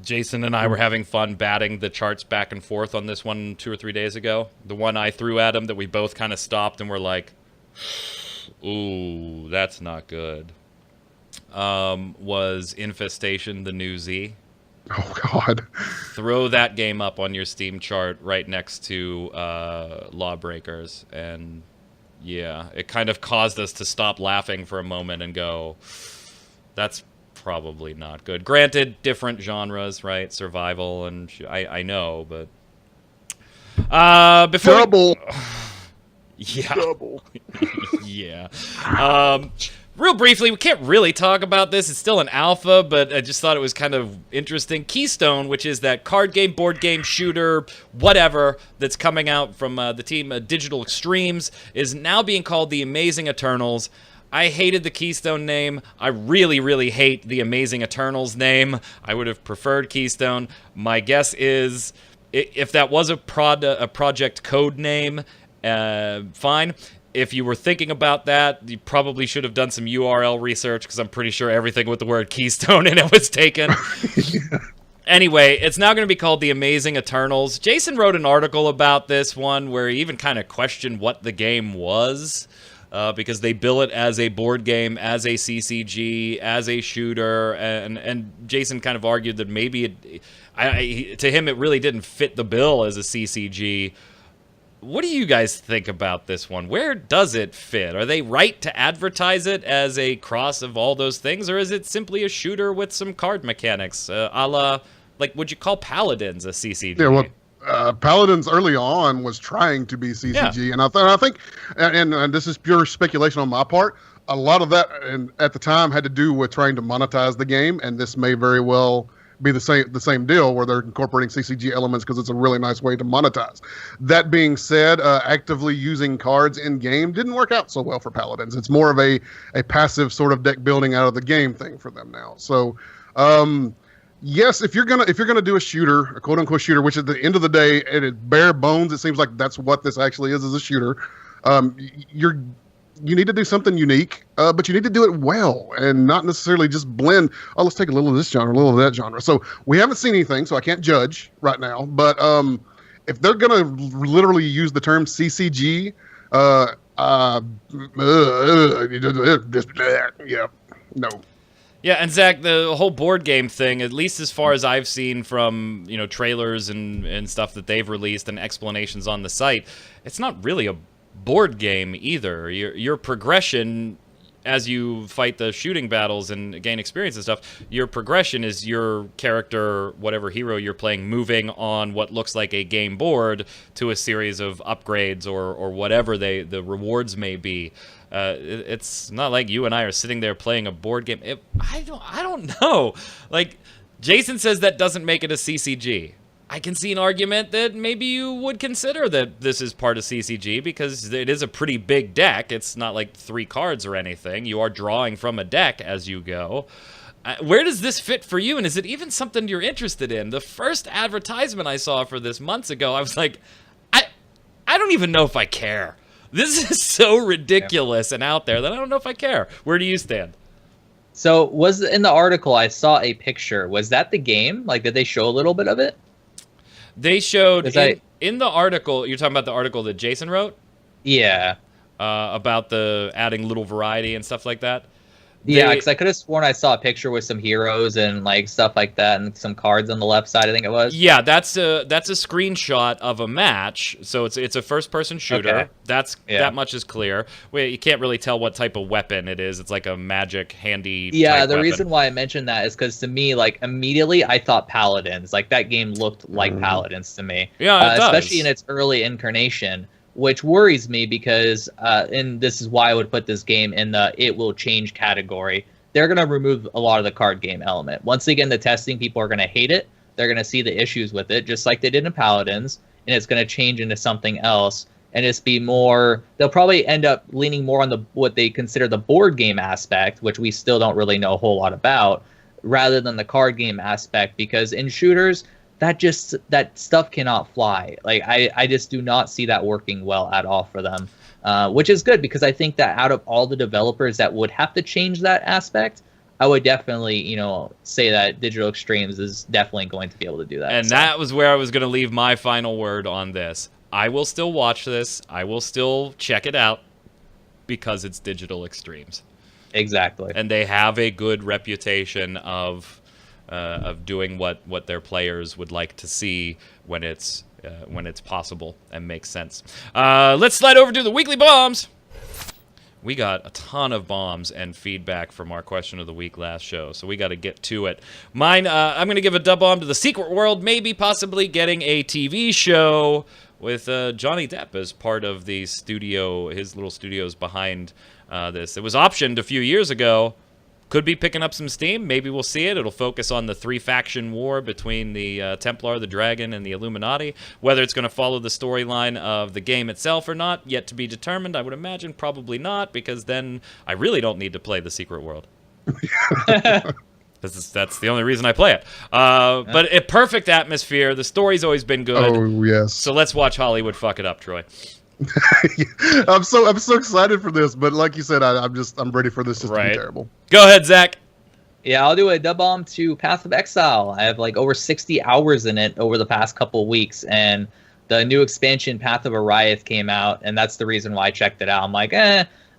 Jason and I were having fun batting the charts back and forth on this one 2 or 3 days ago. The one I threw at him that we both kind of stopped and were like, ooh, that's not good, was Infestation, the new Z. Oh, God. Throw that game up on your Steam chart right next to LawBreakers, and... yeah, it kind of caused us to stop laughing for a moment and go, that's probably not good. Granted, different genres, right? Survival, and I know, but... before Double. Yeah. Double. Yeah. Real briefly, we can't really talk about this. It's still an alpha, but I just thought it was kind of interesting. Keystone, which is that card game, board game, shooter, whatever, that's coming out from the team Digital Extremes, is now being called the Amazing Eternals. I hated the Keystone name. I really, really hate the Amazing Eternals name. I would have preferred Keystone. My guess is, if that was a project code name, fine. If you were thinking about that, you probably should have done some URL research, because I'm pretty sure everything with the word Keystone in it was taken. Anyway, it's now going to be called The Amazing Eternals. Jason wrote an article about this one where he even kind of questioned what the game was. because they bill it as a board game, as a CCG, as a shooter, and Jason kind of argued that maybe to him it really didn't fit the bill as a CCG. What do you guys think about this one? Where does it fit? Are they right to advertise it as a cross of all those things, or is it simply a shooter with some card mechanics, a la, like, would you call Paladins a CCG? Yeah, well, Paladins early on was trying to be CCG, and I think, and this is pure speculation on my part, a lot of that, and at the time, had to do with trying to monetize the game, and this may very well be the same deal where they're incorporating CCG elements because it's a really nice way to monetize. That being said, actively using cards in game didn't work out so well for Paladins. It's more of a passive sort of deck building out of the game thing for them now. So, yes, if you're gonna do a shooter, a quote unquote shooter, which at the end of the day, it is bare bones, it seems like that's what this actually is a shooter. You need to do something unique, but you need to do it well and not necessarily just blend, oh, let's take a little of this genre, a little of that genre. So we haven't seen anything, so I can't judge right now. But if they're going to literally use the term CCG, no. Yeah, and Zach, the whole board game thing, at least as far as I've seen from, trailers and stuff that they've released and explanations on the site, it's not really a board game either. Your progression as you fight the shooting battles and gain experience and stuff, your progression is your character, whatever hero you're playing, moving on what looks like a game board to a series of upgrades or whatever the rewards may be. It's not like you and I are sitting there playing a board game. I don't know. Like, Jason says that doesn't make it a CCG. I can see an argument that maybe you would consider that this is part of CCG because it is a pretty big deck. It's not like 3 cards or anything. You are drawing from a deck as you go. Where does this fit for you, and is it even something you're interested in? The first advertisement I saw for this months ago, I was like, I don't even know if I care. This is so ridiculous and out there that I don't know if I care. Where do you stand? So was in the article, I saw a picture. Was that the game? Like, did they show a little bit of it? They showed in the article. You're talking about the article that Jason wrote? Yeah. About the adding little variety and stuff like that? Yeah, because I could have sworn I saw a picture with some heroes and like stuff like that, and some cards on the left side, I think it was. Yeah, that's a screenshot of a match. So it's a first-person shooter. Okay. That much is clear. You can't really tell what type of weapon it is. It's like a magic handy. Yeah, type the weapon. reason why I mentioned that is because to me, like, immediately I thought Paladins. Like, that game looked like Paladins to me. Yeah, it does. Especially in its early incarnation, which worries me because, and this is why I would put this game in the it will change category. They're going to remove a lot of the card game element. Once they get into testing, people are going to hate it. They're going to see the issues with it, just like they did in Paladins, and it's going to change into something else. And it's be more, they'll probably end up leaning more on what they consider the board game aspect, which we still don't really know a whole lot about, rather than the card game aspect, because in shooters, that stuff cannot fly. Like, I just do not see that working well at all for them, which is good because I think that out of all the developers that would have to change that aspect, I would definitely, say that Digital Extremes is definitely going to be able to do that. And that was where I was going to leave my final word on this. I will still watch this. I will still check it out because it's Digital Extremes. Exactly. And they have a good reputation of doing what their players would like to see when it's possible and makes sense. Let's slide over to the weekly bombs. We got a ton of bombs and feedback from our question of the week last show, so we got to get to it. Mine, I'm going to give a dub bomb to the Secret World, maybe possibly getting a TV show with Johnny Depp as part of the studio, his little studios behind this. It was optioned a few years ago. Could be picking up some steam. Maybe we'll see it. It'll focus on the 3-faction war between the Templar, the Dragon, and the Illuminati. Whether it's going to follow the storyline of the game itself or not, yet to be determined. I would imagine probably not, because then I really don't need to play the Secret World. That's the only reason I play it. But a perfect atmosphere. The story's always been good. Oh, yes. So let's watch Hollywood fuck it up, Troy. I'm so excited for this, but like you said, I'm ready for this to be terrible. Go ahead, Zach. Yeah, I'll do a dub bomb to Path of Exile. I have like over 60 hours in it over the past couple weeks, and the new expansion Path of Ariath came out, and that's the reason why I checked it out. I'm like,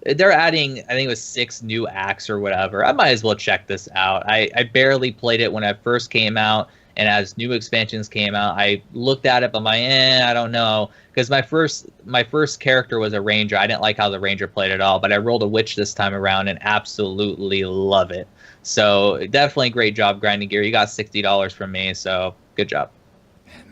they're adding, I think it was 6 new acts or whatever. I might as well check this out. I barely played it when it first came out, and as new expansions came out, I looked at it, but I don't know, because my first character was a ranger. I didn't like how the ranger played at all, but I rolled a witch this time around and absolutely love it. So definitely great job, Grinding Gear. You got $60 from me, so good job.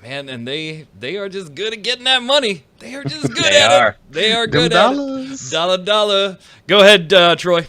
Man, and they are just good at getting that money. They are just good They at are. it. They are Them good dollars. at it. Dollar. Go ahead, Troy.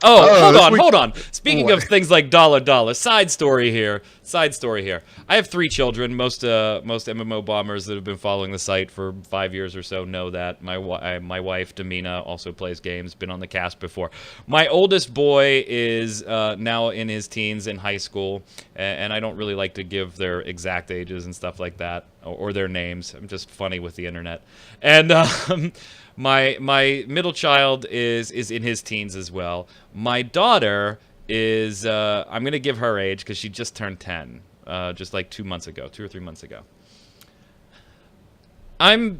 Oh, hold on. Speaking of things like dollar, side story here. I have 3 children. Most MMO bombers that have been following the site for 5 years or so know that. My wife, Damina, also plays games, been on the cast before. My oldest boy is now in his teens in high school, and I don't really like to give their exact ages and stuff like that, or their names. I'm just funny with the internet. And my middle child is in his teens as well. My daughter is, I'm going to give her age because she just turned 10, just like 2 or 3 months ago.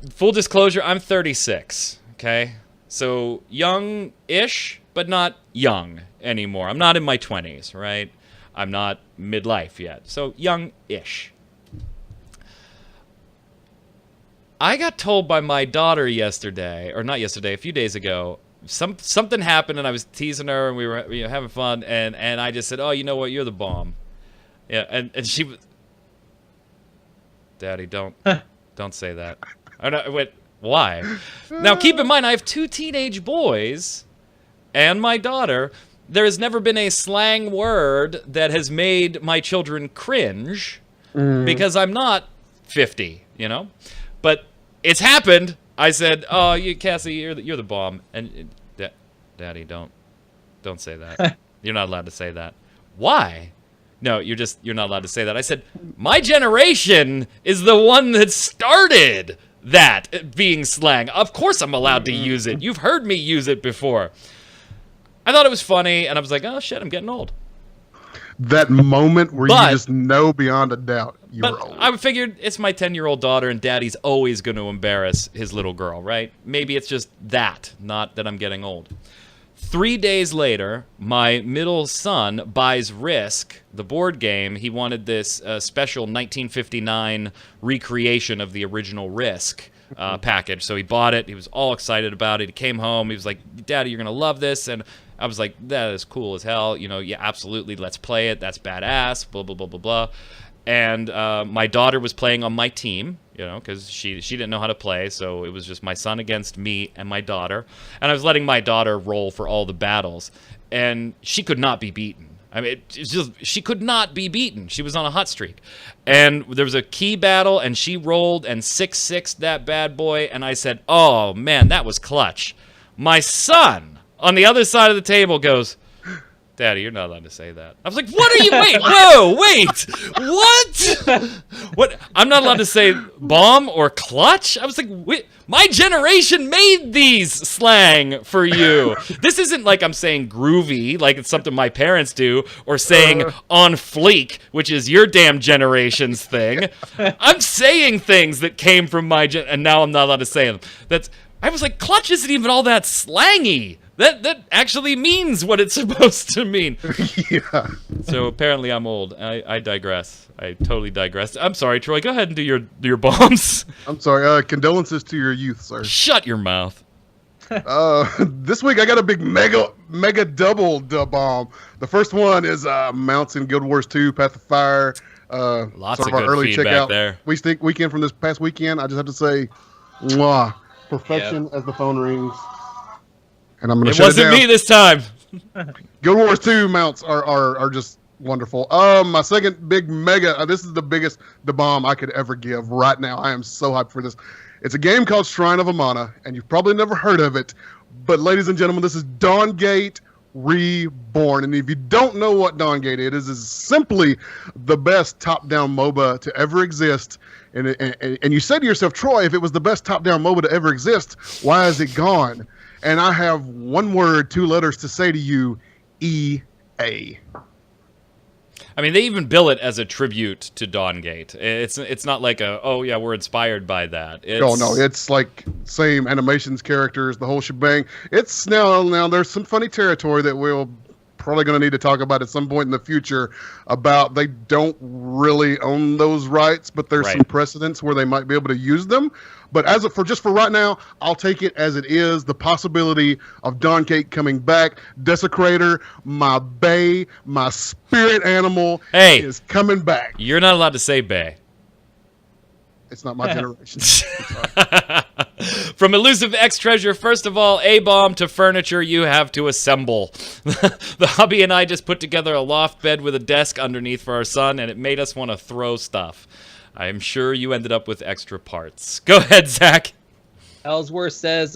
Full disclosure, I'm 36, okay? So young-ish, but not young anymore. I'm not in my 20s, right? I'm not midlife yet, so young-ish. I got told by my daughter a few days ago, something happened, and I was teasing her, and we were having fun, and I just said, "Oh, you know what? You're the bomb." Yeah, and she was, "Daddy, don't say that." I don't wait, why? Now keep in mind, I have 2 teenage boys, and my daughter. There has never been a slang word that has made my children cringe, because I'm not 50, you know. But it's happened. I said, "Oh, Cassie, you're the bomb." And Daddy, don't say that. You're not allowed to say that. Why? No, you're not allowed to say that. I said, my generation is the one that started that being slang. Of course I'm allowed to use it. You've heard me use it before. I thought it was funny, and I was like, oh shit, I'm getting old. That moment where you just know beyond a doubt you're old. I figured it's my 10-year-old daughter, and Daddy's always going to embarrass his little girl, right? Maybe it's just that, not that I'm getting old. 3 days later, my middle son buys Risk, the board game. He wanted this special 1959 recreation of the original Risk package. So he bought it. He was all excited about it. He came home. He was like, Daddy, you're going to love this. And I was like, that is cool as hell. You know, yeah, absolutely. Let's play it. That's badass. Blah, blah, blah, blah, blah. And my daughter was playing on my team, you know, because she didn't know how to play. So it was just my son against me and my daughter. And I was letting my daughter roll for all the battles. And she could not be beaten. I mean, it's just, she could not be beaten. She was on a hot streak. And there was a key battle, and she rolled and 6-6'd that bad boy. And I said, oh, man, that was clutch. My son on the other side of the table goes, Daddy, you're not allowed to say that. I was like, what are you, what? I'm not allowed to say bomb or clutch? I was like, wait, my generation made these slang for you. This isn't like I'm saying groovy, like it's something my parents do, or saying on fleek, which is your damn generation's thing. I'm saying things that came from my and now I'm not allowed to say them. I was like, clutch isn't even all that slangy. That actually means what it's supposed to mean. Yeah. So apparently I'm old. I digress. I totally digress. I'm sorry, Troy. Go ahead and do your bombs. I'm sorry. Condolences to your youth, sir. Shut your mouth. This week I got a big mega double bomb. The first one is mounts in Guild Wars 2, Path of Fire. Lots sort of our good early feedback checkout. there. Weekend from this past weekend. I just have to say, mwah, perfection as the phone rings. And I'm going to shut it down. It wasn't me this time. Guild Wars 2 mounts are just wonderful. My second big mega, this is the bomb I could ever give right now. I am so hyped for this. It's a game called Shrine of Amana, and you've probably never heard of it. But ladies and gentlemen, this is Dawngate Reborn. And if you don't know what Dawngate is simply the best top-down MOBA to ever exist. And you said to yourself, Troy, if it was the best top-down MOBA to ever exist, why is it gone? And I have one word, 2 letters to say to you, EA. I mean, they even bill it as a tribute to Dawngate. It's not like we're inspired by that. It's like same animations, characters, the whole shebang. It's now there's some funny territory that we'll probably going to need to talk about at some point in the future about they don't really own those rights, but there's some precedents where they might be able to use them. But for right now, I'll take it as it is. The possibility of Dawngate coming back, Desecrator, my bae, my spirit animal, is coming back. You're not allowed to say bae. It's not my generation. From Elusive X Treasure, first of all, A-bomb to furniture you have to assemble. The hubby and I just put together a loft bed with a desk underneath for our son, and it made us want to throw stuff. I'm sure you ended up with extra parts. Go ahead, Zach. Ellsworth says,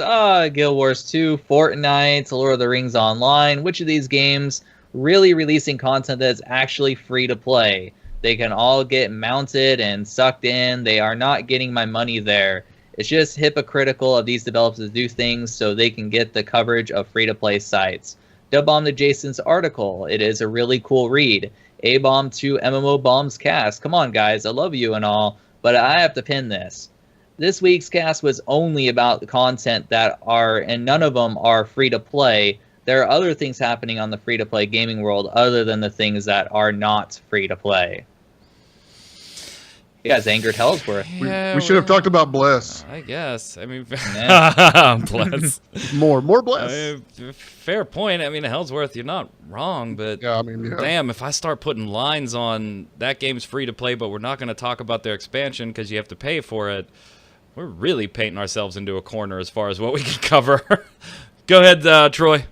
Guild Wars 2, Fortnite, Lord of the Rings Online. Which of these games really releasing content that's actually free to play? They can all get mounted and sucked in. They are not getting my money there. It's just hypocritical of these developers to do things so they can get the coverage of free-to-play sites. Dub-bomb to Jason's article. It is a really cool read. A-bomb to MMO Bombs cast. Come on, guys. I love you and all, but I have to pin this. This week's cast was only about the content and none of them are free-to-play. There are other things happening on the free-to-play gaming world other than the things that are not free-to-play. You guys angered Ellsworth. Yeah, we should have talked about Bless. I guess. I mean, Bless. More Bless. Fair point. I mean, Ellsworth, you're not wrong, but damn, if I start putting lines on that game's free to play, but we're not going to talk about their expansion because you have to pay for it, we're really painting ourselves into a corner as far as what we can cover. Go ahead, Troy.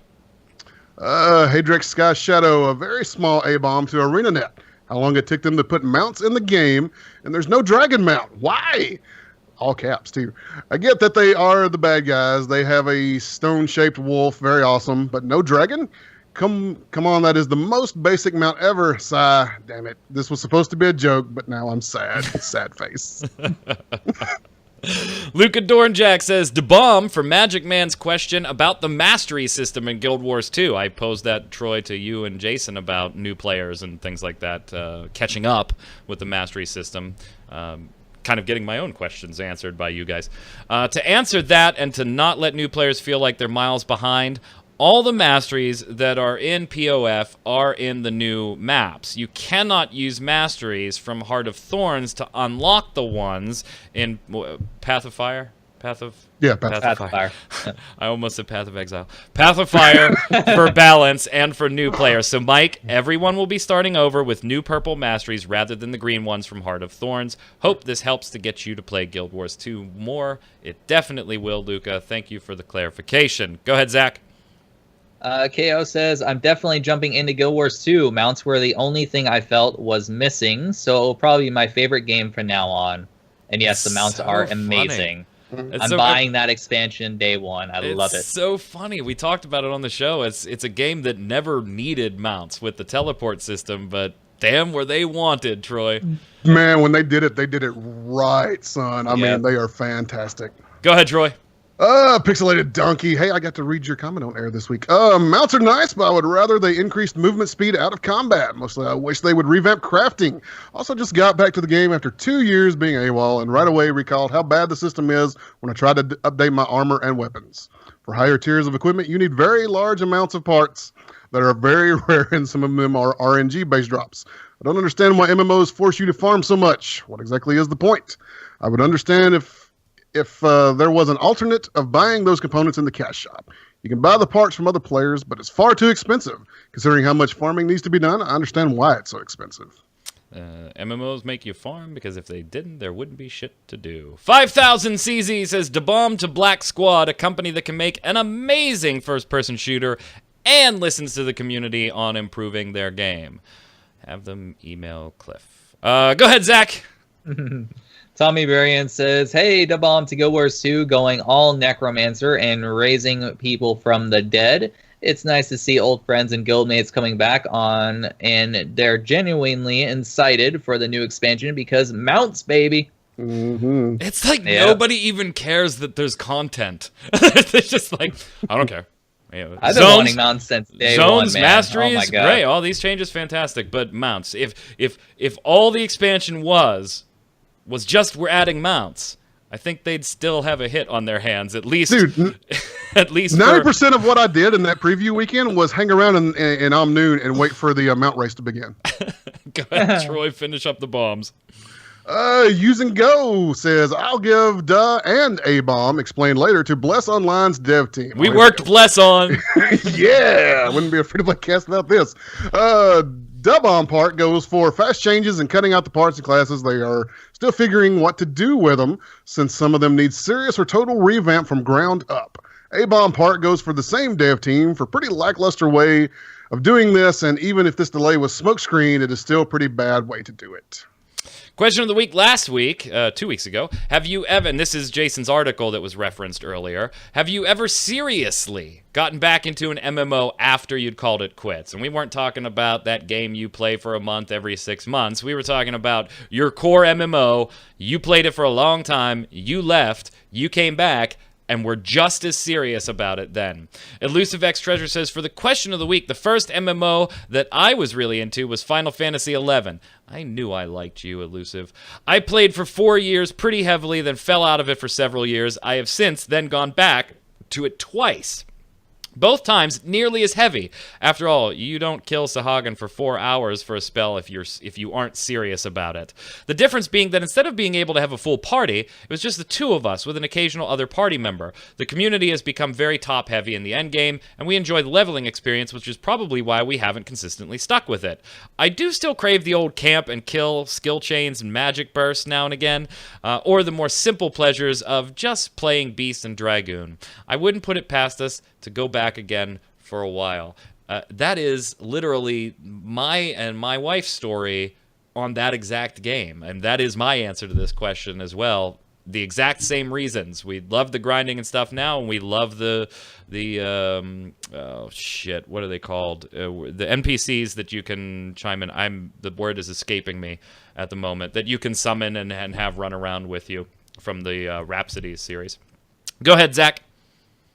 Hadrex Sky Shadow, a very small A-bomb to ArenaNet. How long it took them to put mounts in the game, and there's no dragon mount. Why? All caps, too. I get that they are the bad guys. They have a stone-shaped wolf, very awesome, but no dragon? Come on, that is the most basic mount ever. Sigh. Damn it. This was supposed to be a joke, but now I'm sad. Sad face. Luca Dornjack says, "Da-bomb for Magic Man's question about the mastery system in Guild Wars 2. I posed that, Troy, to you and Jason about new players and things like that, catching up with the mastery system. Kind of getting my own questions answered by you guys. To answer that and to not let new players feel like they're miles behind, all the masteries that are in POF are in the new maps. You cannot use masteries from Heart of Thorns to unlock the ones in Path of Fire? Path of Fire. I almost said Path of Exile. Path of Fire for balance and for new players. So, Mike, everyone will be starting over with new purple masteries rather than the green ones from Heart of Thorns. Hope this helps to get you to play Guild Wars 2 more. It definitely will, Luca. Thank you for the clarification. Go ahead, Zach. KO says, I'm definitely jumping into Guild Wars 2. Mounts were the only thing I felt was missing, so it'll probably be my favorite game from now on. And yes, the mounts are amazing. I'm buying that expansion day one. I love it. It's so funny. We talked about it on the show. It's a game that never needed mounts with the teleport system, but damn were they wanted, Troy. Man, when they did it right, son. I mean, they are fantastic. Go ahead, Troy. Pixelated Donkey. Hey, I got to read your comment on air this week. Mounts are nice, but I would rather they increased movement speed out of combat. Mostly, I wish they would revamp crafting. Also, just got back to the game after 2 years being AWOL, and right away recalled how bad the system is when I tried to update my armor and weapons. For higher tiers of equipment, you need very large amounts of parts that are very rare, and some of them are RNG-based drops. I don't understand why MMOs force you to farm so much. What exactly is the point? I would understand if there was an alternate of buying those components in the cash shop. You can buy the parts from other players, but it's far too expensive. Considering how much farming needs to be done, I understand why it's so expensive. MMOs make you farm because if they didn't, there wouldn't be shit to do. 5000 CZ says, "Da-bomb to Black Squad, a company that can make an amazing first-person shooter and listens to the community on improving their game." Have them email Cliff. Go ahead, Zach. Tommy Varian says, "Hey, Da-bomb to Guild Wars 2, going all necromancer and raising people from the dead. It's nice to see old friends and guildmates coming back on, and they're genuinely excited for the new expansion because mounts, baby." Mm-hmm. It's like nobody even cares that there's content. It's just like, I don't care. I've been wanting mounts since day Zones, one, man. mastery Oh my is God. great. All these changes, fantastic. But mounts, if all the expansion was just we're adding mounts, I think they'd still have a hit on their hands, at least. Dude, at least 90% of what I did in that preview weekend was hang around in Omnoon and wait for the mount race to begin. Go ahead, Troy, finish up the bombs. Using Go says, I'll give duh and a bomb, explained later, to Bless Online's dev team. We worked Bless on. Yeah, I wouldn't be afraid to play cast without this. Dub bomb part goes for fast changes and cutting out the parts and classes. They are still figuring what to do with them, since some of them need serious or total revamp from ground up. A bomb part goes for the same dev team for pretty lackluster way of doing this, and even if this delay was smokescreen, it is still a pretty bad way to do it. Question of the week last week, 2 weeks ago. Have you ever, and this is Jason's article that was referenced earlier, have you ever seriously gotten back into an MMO after you'd called it quits? And we weren't talking about that game you play for a month every 6 months. We were talking about your core MMO. You played it for a long time. You left. You came back. And we're just as serious about it then. Elusive X Treasure says, for the question of the week, the first MMO that I was really into was Final Fantasy XI. I knew I liked you, Elusive. I played for 4 years pretty heavily, then fell out of it for several years. I have since then gone back to it twice. Both times nearly as heavy. After all, you don't kill Sahagin for 4 hours for a spell if you aren't serious about it. The difference being that instead of being able to have a full party, it was just the two of us with an occasional other party member. The community has become very top-heavy in the endgame, and we enjoy the leveling experience, which is probably why we haven't consistently stuck with it. I do still crave the old camp and kill skill chains and magic bursts now and again, or the more simple pleasures of just playing Beast and Dragoon. I wouldn't put it past us to go back again for a while. That is literally my and my wife's story on that exact game, and that is my answer to this question as well. The exact same reasons. We love the grinding and stuff now, and we love the oh shit, what are they called? The NPCs that you can chime in. The word is escaping me at the moment. That you can summon and have run around with you from the Rhapsodies series. Go ahead, Zach.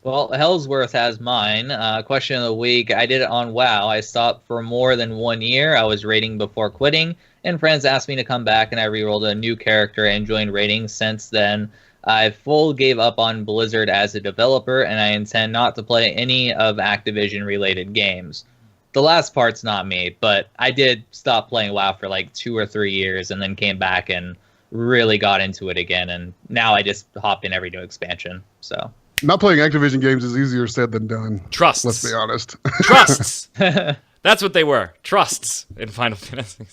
Well, Hellsworth has mine. Question of the week. I did it on WoW. I stopped for more than 1 year. I was raiding before quitting, and friends asked me to come back, and I rerolled a new character and joined raiding. Since then, I full gave up on Blizzard as a developer, and I intend not to play any of Activision-related games. The last part's not me, but I did stop playing WoW for like 2 or 3 years, and then came back and really got into it again, and now I just hop in every new expansion, so... Not playing Activision games is easier said than done. Trusts. Let's be honest. Trusts. That's what they were. Trusts in Final Fantasy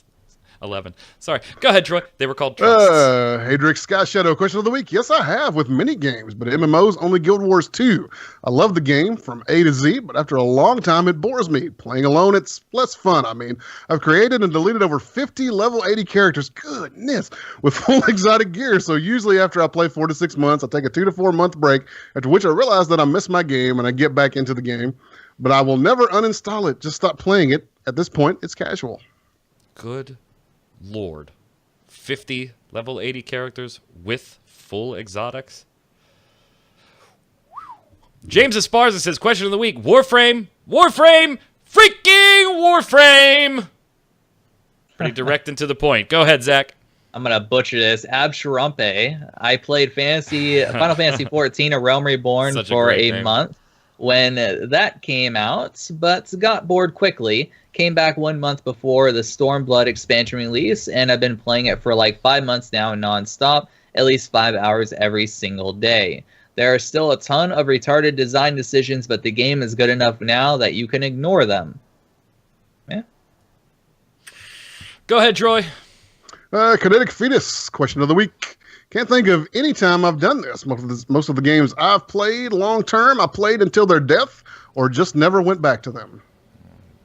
11. Sorry. Go ahead, Troy. They were called trusts. Hadrick Sky Shadow, question of the week. Yes, I have with many games, but MMOs only Guild Wars 2. I love the game from A to Z, but after a long time, it bores me. Playing alone, it's less fun. I mean, I've created and deleted over 50 level 80 characters. Goodness. With full exotic gear. So usually after I play 4 to 6 months, I take a 2 to 4 month break, after which I realize that I missed my game and I get back into the game. But I will never uninstall it. Just stop playing it. At this point, it's casual. Good Lord. 50 level 80 characters with full exotics? James Esparza says, question of the week, Warframe, freaking Warframe! Pretty direct and to the point. Go ahead, Zach. I'm going to butcher this. Absharampe. I played Final Fantasy 14, A Realm Reborn for a month when that came out, but got bored quickly. Came back 1 month before the Stormblood expansion release, and I've been playing it for like 5 months now non-stop, at least 5 hours every single day. There are still a ton of retarded design decisions, but the game is good enough now that you can ignore them. Yeah. Go ahead, Troy. Kinetic Fetus, question of the week. Can't think of any time I've done this. Most of the games I've played long-term, I played until their death, or just never went back to them.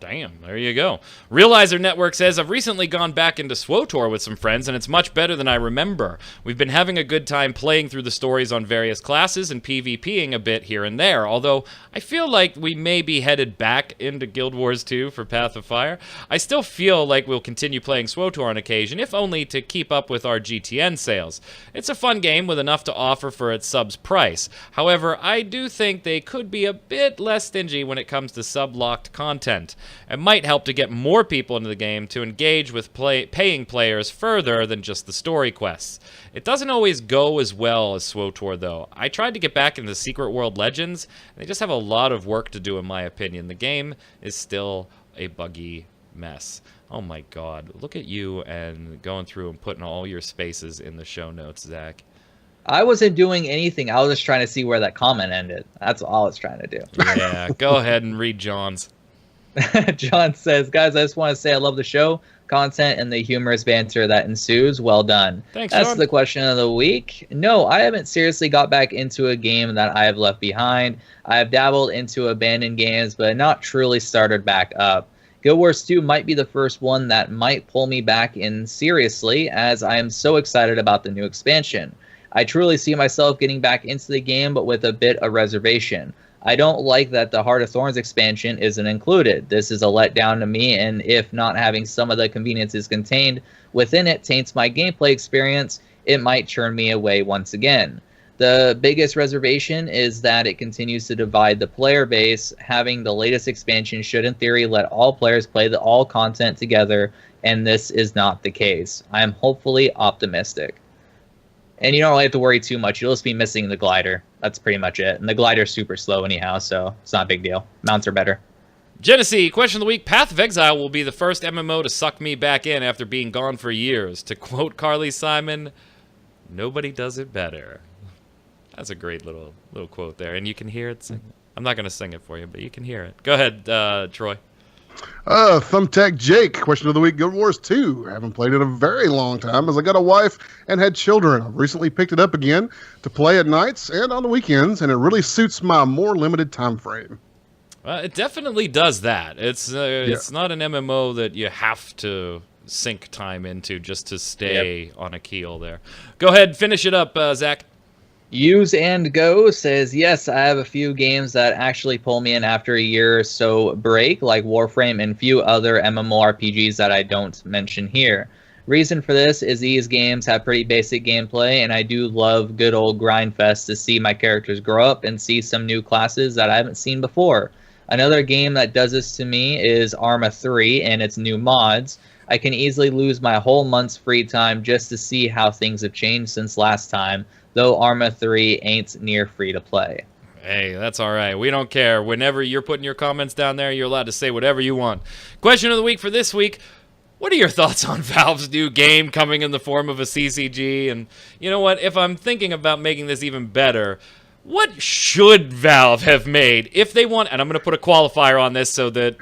Damn, there you go. Realizer Network says, I've recently gone back into SWTOR with some friends, and it's much better than I remember. We've been having a good time playing through the stories on various classes and PvPing a bit here and there, although I feel like we may be headed back into Guild Wars 2 for Path of Fire. I still feel like we'll continue playing SWTOR on occasion, if only to keep up with our GTN sales. It's a fun game with enough to offer for its sub's price. However, I do think they could be a bit less stingy when it comes to sub-locked content. It might help to get more people into the game to engage with paying players further than just the story quests. It doesn't always go as well as SWTOR, though. I tried to get back into Secret World Legends, and they just have a lot of work to do, in my opinion. The game is still a buggy mess. Oh my god, look at you and going through and putting all your spaces in the show notes, Zach. I wasn't doing anything. I was just trying to see where that comment ended. That's all I was trying to do. Yeah, go ahead and read John's. John says, guys, I just want to say I love the show, content, and the humorous banter that ensues. Well done. Thanks, That's John. the question of the week. No, I haven't seriously got back into a game that I have left behind. I have dabbled into abandoned games, but not truly started back up. Guild Wars 2 might be the first one that might pull me back in seriously, as I am so excited about the new expansion. I truly see myself getting back into the game, but with a bit of reservation. I don't like that the Heart of Thorns expansion isn't included. This is a letdown to me, and if not having some of the conveniences contained within it taints my gameplay experience, it might turn me away once again. The biggest reservation is that it continues to divide the player base. Having the latest expansion should, in theory, let all players play all content together, and this is not the case. I am hopefully optimistic. And you don't really have to worry too much. You'll just be missing the glider. That's pretty much it. And the glider's super slow anyhow, so it's not a big deal. Mounts are better. Genesee, question of the week. Path of Exile will be the first MMO to suck me back in after being gone for years. To quote Carly Simon, nobody does it better. That's a great little quote there. And you can hear it sing. I'm not going to sing it for you, but you can hear it. Go ahead, Troy. Thumbtack Jake, question of the week, Guild Wars 2. I haven't played it a very long time as I got a wife and had children. I've recently picked it up again to play at nights and on the weekends, and it really suits my more limited time frame. It definitely does that. It's not an MMO that you have to sink time into just to stay on a keel there. Go ahead, finish it up, Zach. Use and Go says, yes, I have a few games that actually pull me in after a year or so break, like Warframe and few other MMORPGs that I don't mention here. Reason for this is these games have pretty basic gameplay, and I do love good old grindfest to see my characters grow up and see some new classes that I haven't seen before. Another game that does this to me is Arma 3 and its new mods. I can easily lose my whole month's free time just to see how things have changed since last time, though Arma 3 ain't near free to play. Hey, that's all right. We don't care. Whenever you're putting your comments down there, you're allowed to say whatever you want. Question of the week for this week. What are your thoughts on Valve's new game coming in the form of a CCG? And you know what? If I'm thinking about making this even better, what should Valve have made if they want? And I'm going to put a qualifier on this so that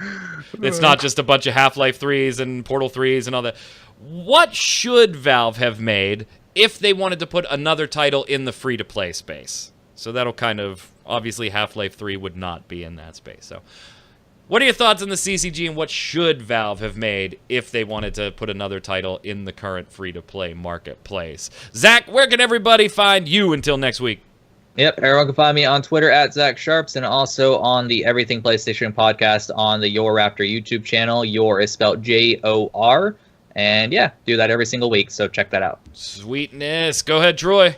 it's not just a bunch of Half-Life 3s and Portal 3s and all that. What should Valve have made if they wanted to put another title in the free-to-play space? So that'll kind of, obviously Half-Life 3 would not be in that space. So what are your thoughts on the CCG, and what should Valve have made if they wanted to put another title in the current free-to-play marketplace? Zach, where can everybody find you until next week? Yep, everyone can find me on Twitter at Zach Sharps, and also on the Everything PlayStation podcast on the Your Raptor YouTube channel. Your is spelled J-O-R. And yeah, do that every single week, so check that out. Sweetness. Go ahead, Troy.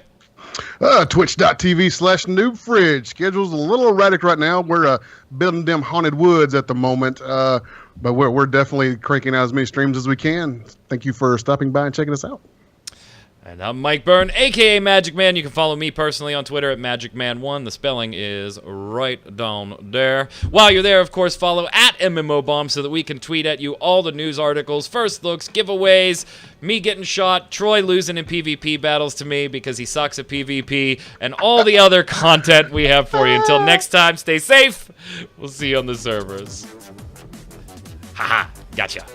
Twitch.tv/NoobFridge. Schedule's a little erratic right now. We're building them haunted woods at the moment, but we're definitely cranking out as many streams as we can. Thank you for stopping by and checking us out. And I'm Mike Byrne, a.k.a. Magic Man. You can follow me personally on Twitter at MagicMan1. The spelling is right down there. While you're there, of course, follow at MMOBomb so that we can tweet at you all the news articles, first looks, giveaways, me getting shot, Troy losing in PvP battles to me because he sucks at PvP, and all the other content we have for you. Until next time, stay safe. We'll see you on the servers. Haha, gotcha.